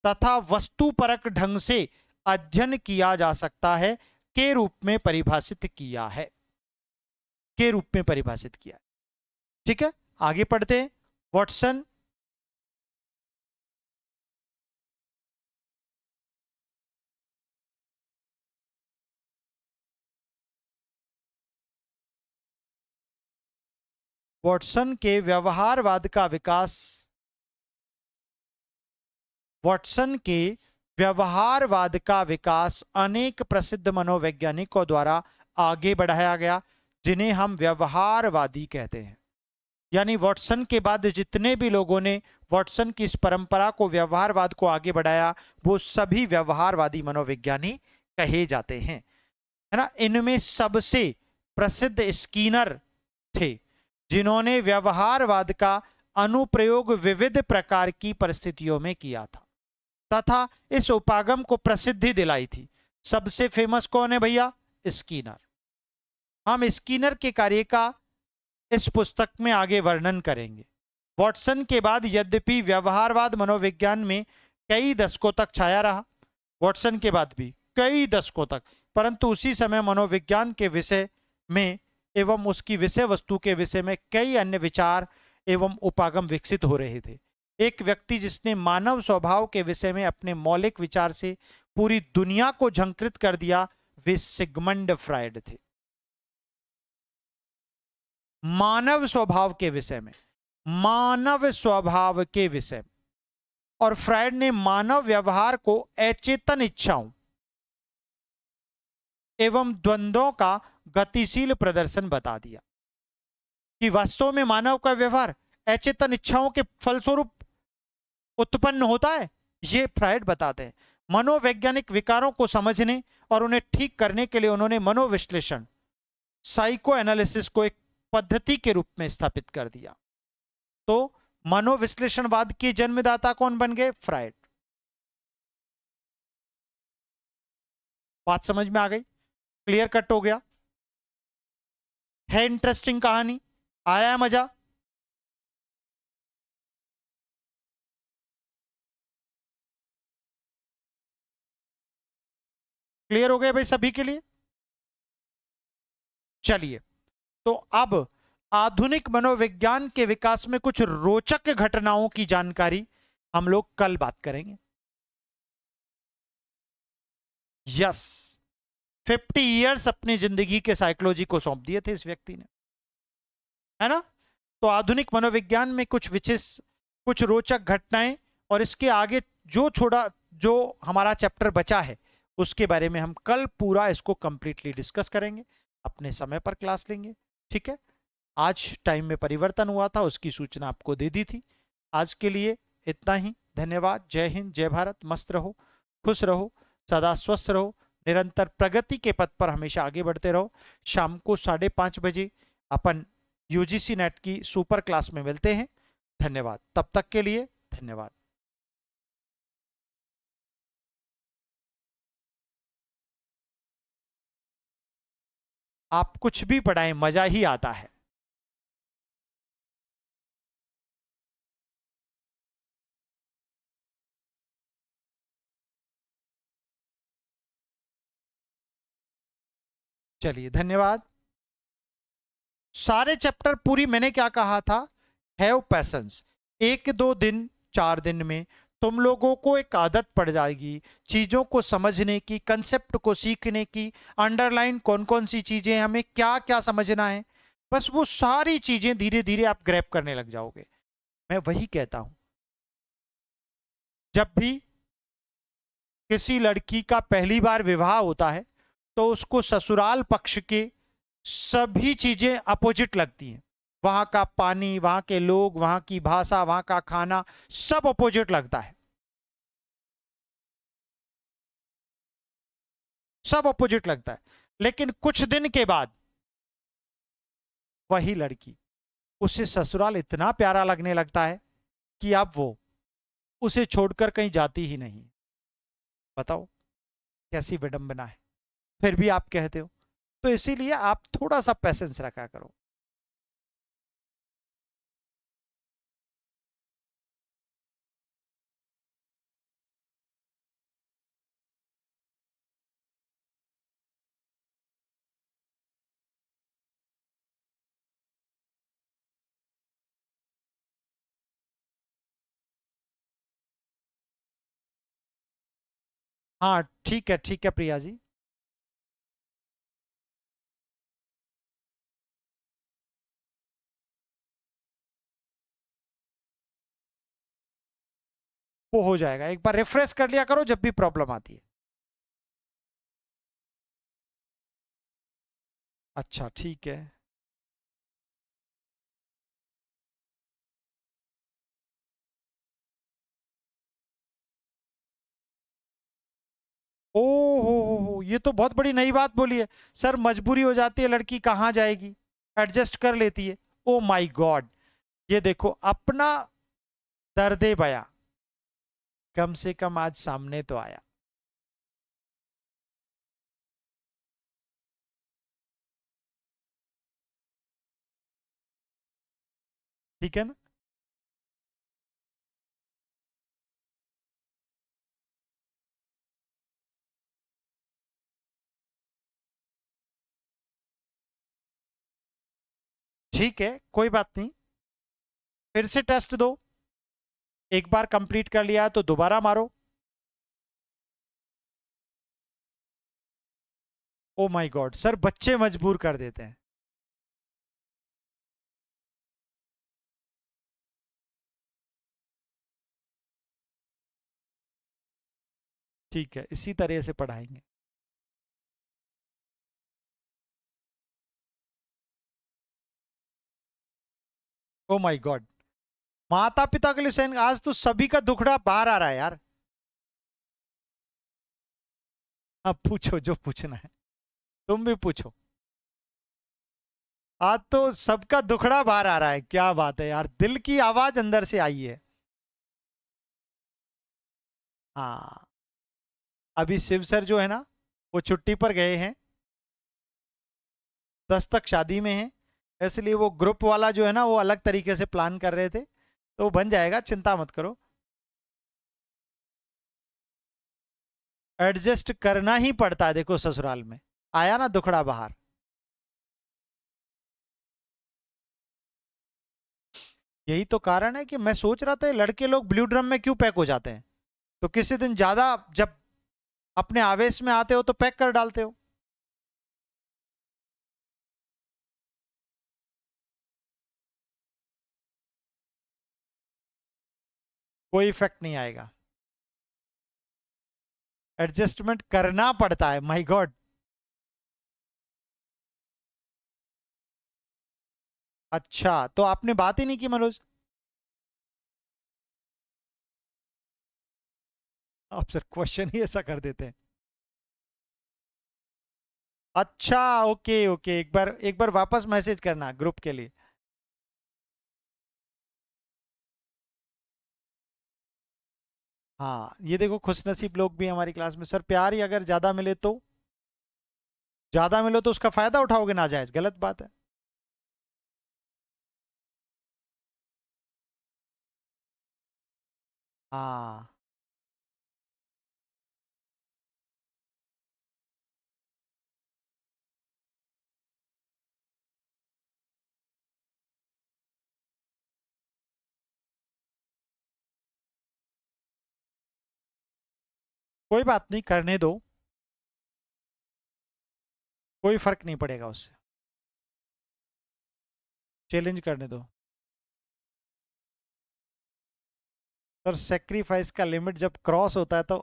तथा वस्तुपरक ढंग से अध्ययन किया जा सकता है के रूप में परिभाषित किया है, ठीक है। आगे पढ़ते हैं। वॉटसन के व्यवहारवाद का विकास, अनेक प्रसिद्ध मनोवैज्ञानिकों द्वारा आगे बढ़ाया गया, जिन्हें हम व्यवहारवादी कहते हैं। यानी वॉटसन के बाद जितने भी लोगों ने वॉटसन की इस परंपरा को, व्यवहारवाद को आगे बढ़ाया, वो सभी व्यवहारवादी मनोविज्ञानी कहे जाते हैं, है ना। इनमें सबसे प्रसिद्ध स्कीनर थे, जिन्होंने व्यवहारवाद का अनुप्रयोग विविध प्रकार की परिस्थितियों में किया था तथा इस उपागम को प्रसिद्धि दिलाई थी। सबसे फेमस कौन है भैया? स्कीनर। हम स्कीनर के कार्य का इस पुस्तक में आगे वर्णन करेंगे। वॉटसन के बाद यद्यपि व्यवहारवाद मनोविज्ञान में कई दशकों तक छाया रहा, वॉटसन के बाद भी कई दशकों तक, परंतु उसी समय मनोविज्ञान के विषय में एवं उसकी विषय वस्तु के विषय में कई अन्य विचार एवं उपागम विकसित हो रहे थे। एक व्यक्ति जिसने मानव स्वभाव के विषय में अपने मौलिक विचार से पूरी दुनिया को झंकृत कर दिया, वे सिगमंड फ्रायड थे। मानव स्वभाव के विषय में, और फ्रायड ने मानव व्यवहार को अचेतन इच्छाओं एवं द्वंद्वों का गतिशील प्रदर्शन बता दिया कि वास्तव में मानव का व्यवहार अचेतन इच्छाओं के फलस्वरूप उत्पन्न होता है। ये फ्रायड बताते हैं। मनोवैज्ञानिक विकारों को समझने और उन्हें ठीक करने के लिए उन्होंने मनोविश्लेषण, साइको एनालिसिस को एक पद्धति के रूप में स्थापित कर दिया। तो मनोविश्लेषणवाद के जन्मदाता कौन बन गए? फ्रायड। बात समझ में आ गई? क्लियर कट हो गया? है इंटरेस्टिंग कहानी? आया है मजा? क्लियर हो गया भाई सभी के लिए? चलिए, तो अब आधुनिक मनोविज्ञान के विकास में कुछ रोचक घटनाओं की जानकारी हम लोग कल बात करेंगे। यस, 50 इयर्स अपनी जिंदगी के साइकोलॉजी को सौंप दिए थे इस व्यक्ति ने, है ना। तो आधुनिक मनोविज्ञान में कुछ रोचक घटनाएं, और इसके आगे जो हमारा चैप्टर बचा है उसके बारे में हम कल पूरा इसको कंप्लीटली डिस्कस करेंगे, अपने समय पर क्लास लेंगे। ठीक है, आज टाइम में परिवर्तन हुआ था, उसकी सूचना आपको दे दी थी। आज के लिए इतना ही। धन्यवाद। जय हिंद, जय भारत। मस्त रहो, खुश रहो, सदा स्वस्थ रहो, निरंतर प्रगति के पथ पर हमेशा आगे बढ़ते रहो। शाम को 5:30 बजे अपन यूजीसी नेट की सुपर क्लास में मिलते हैं। धन्यवाद, तब तक के लिए धन्यवाद। आप कुछ भी पढ़ाएं, मजा ही आता है। चलिए, धन्यवाद। सारे चैप्टर पूरी मैंने क्या कहा था, हैव पैसेंस। 1-2 दिन, 4 दिन में तुम लोगों को एक आदत पड़ जाएगी चीजों को समझने की, कंसेप्ट को सीखने की, अंडरलाइन कौन कौन सी चीजें हमें क्या क्या समझना है। बस वो सारी चीजें धीरे धीरे आप ग्रैब करने लग जाओगे। मैं वही कहता हूं, जब भी किसी लड़की का पहली बार विवाह होता है तो उसको ससुराल पक्ष के सभी चीजें अपोजिट लगती हैं। वहां का पानी, वहां के लोग, वहां की भाषा, वहां का खाना, सब अपोजिट लगता है। सब अपोजिट लगता है। लेकिन कुछ दिन के बाद वही लड़की, उसे ससुराल इतना प्यारा लगने लगता है कि अब वो उसे छोड़कर कहीं जाती ही नहीं। बताओ कैसी विडंबना है। फिर भी आप कहते हो। तो इसीलिए आप थोड़ा सा पैसेंस रखा करो। हाँ ठीक है प्रिया जी। वो हो जाएगा, एक बार रिफ्रेश कर लिया करो जब भी प्रॉब्लम आती है। अच्छा ठीक है। ओ हो, ये तो बहुत बड़ी नई बात बोली है। सर मजबूरी हो जाती है, लड़की कहाँ जाएगी, एडजस्ट कर लेती है। Oh my God. ये देखो अपना दर्द बया कम से कम आज सामने तो आया। ठीक है ना। ठीक है, कोई बात नहीं। फिर से टेस्ट दो। एक बार कंप्लीट कर लिया तो दोबारा मारो। ओ माय गॉड, सर बच्चे मजबूर कर देते हैं। ठीक है, इसी तरह से पढ़ाएंगे। Oh my God. माता पिता के लिए सैन, आज तो सभी का दुखड़ा बाहर आ रहा है यार। अब पूछो जो पूछना है। तुम भी पूछो। आज तो सबका दुखड़ा बाहर आ रहा है, क्या बात है यार, दिल की आवाज अंदर से आई है। हाँ। अभी शिव सर जो है ना, वो छुट्टी पर गए हैं, 10 तक शादी में हैं। इसलिए वो ग्रुप वाला जो है ना, वो अलग तरीके से प्लान कर रहे थे, तो बन जाएगा, चिंता मत करो। एडजस्ट करना ही पड़ता है, देखो ससुराल में आया ना दुखड़ा बाहर। यही तो कारण है कि मैं सोच रहा था ये लड़के लोग ब्लू ड्रम में क्यों पैक हो जाते हैं। तो किसी दिन ज्यादा जब अपने आवेश में आते हो तो पैक कर डालते हो। कोई इफेक्ट नहीं आएगा। एडजस्टमेंट करना पड़ता है, माय गॉड। अच्छा, तो आपने बात ही नहीं की मनोज। आप सर क्वेश्चन ही ऐसा कर देते हैं। अच्छा, ओके ओके, एक बार वापस मैसेज करना ग्रुप के लिए। हाँ, ये देखो खुशनसीब लोग भी हमारी क्लास में। सर प्यार ही अगर ज्यादा मिले तो, ज्यादा मिले तो उसका फायदा उठाओगे नाजायज, गलत बात है। हाँ, कोई बात नहीं, करने दो, कोई फर्क नहीं पड़ेगा उससे। चैलेंज करने दो। सर सेक्रीफाइस का लिमिट जब क्रॉस होता है तो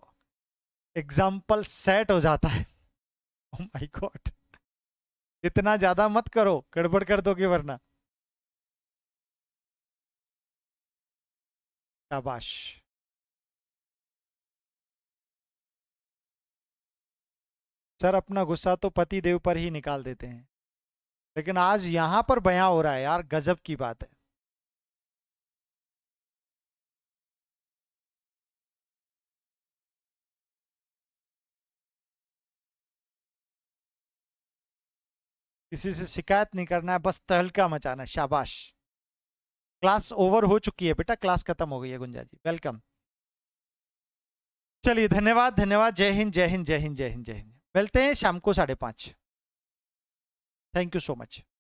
एग्जाम्पल सेट हो जाता है। ओह माय गॉड, इतना ज्यादा मत करो, गड़बड़ कर दोगे वरना। शाबाश। सर अपना गुस्सा तो पति देव पर ही निकाल देते हैं, लेकिन आज यहां पर बयां हो रहा है यार, गजब की बात है। किसी से शिकायत नहीं करना है, बस तहलका मचाना है। शाबाश। क्लास ओवर हो चुकी है बेटा, क्लास खत्म हो गई है गुंजा जी, वेलकम। चलिए, धन्यवाद धन्यवाद, जय हिंद जय हिंद जय हिंद जय हिंद जय हिंद। मिलते हैं शाम को 5:30। Thank you so much.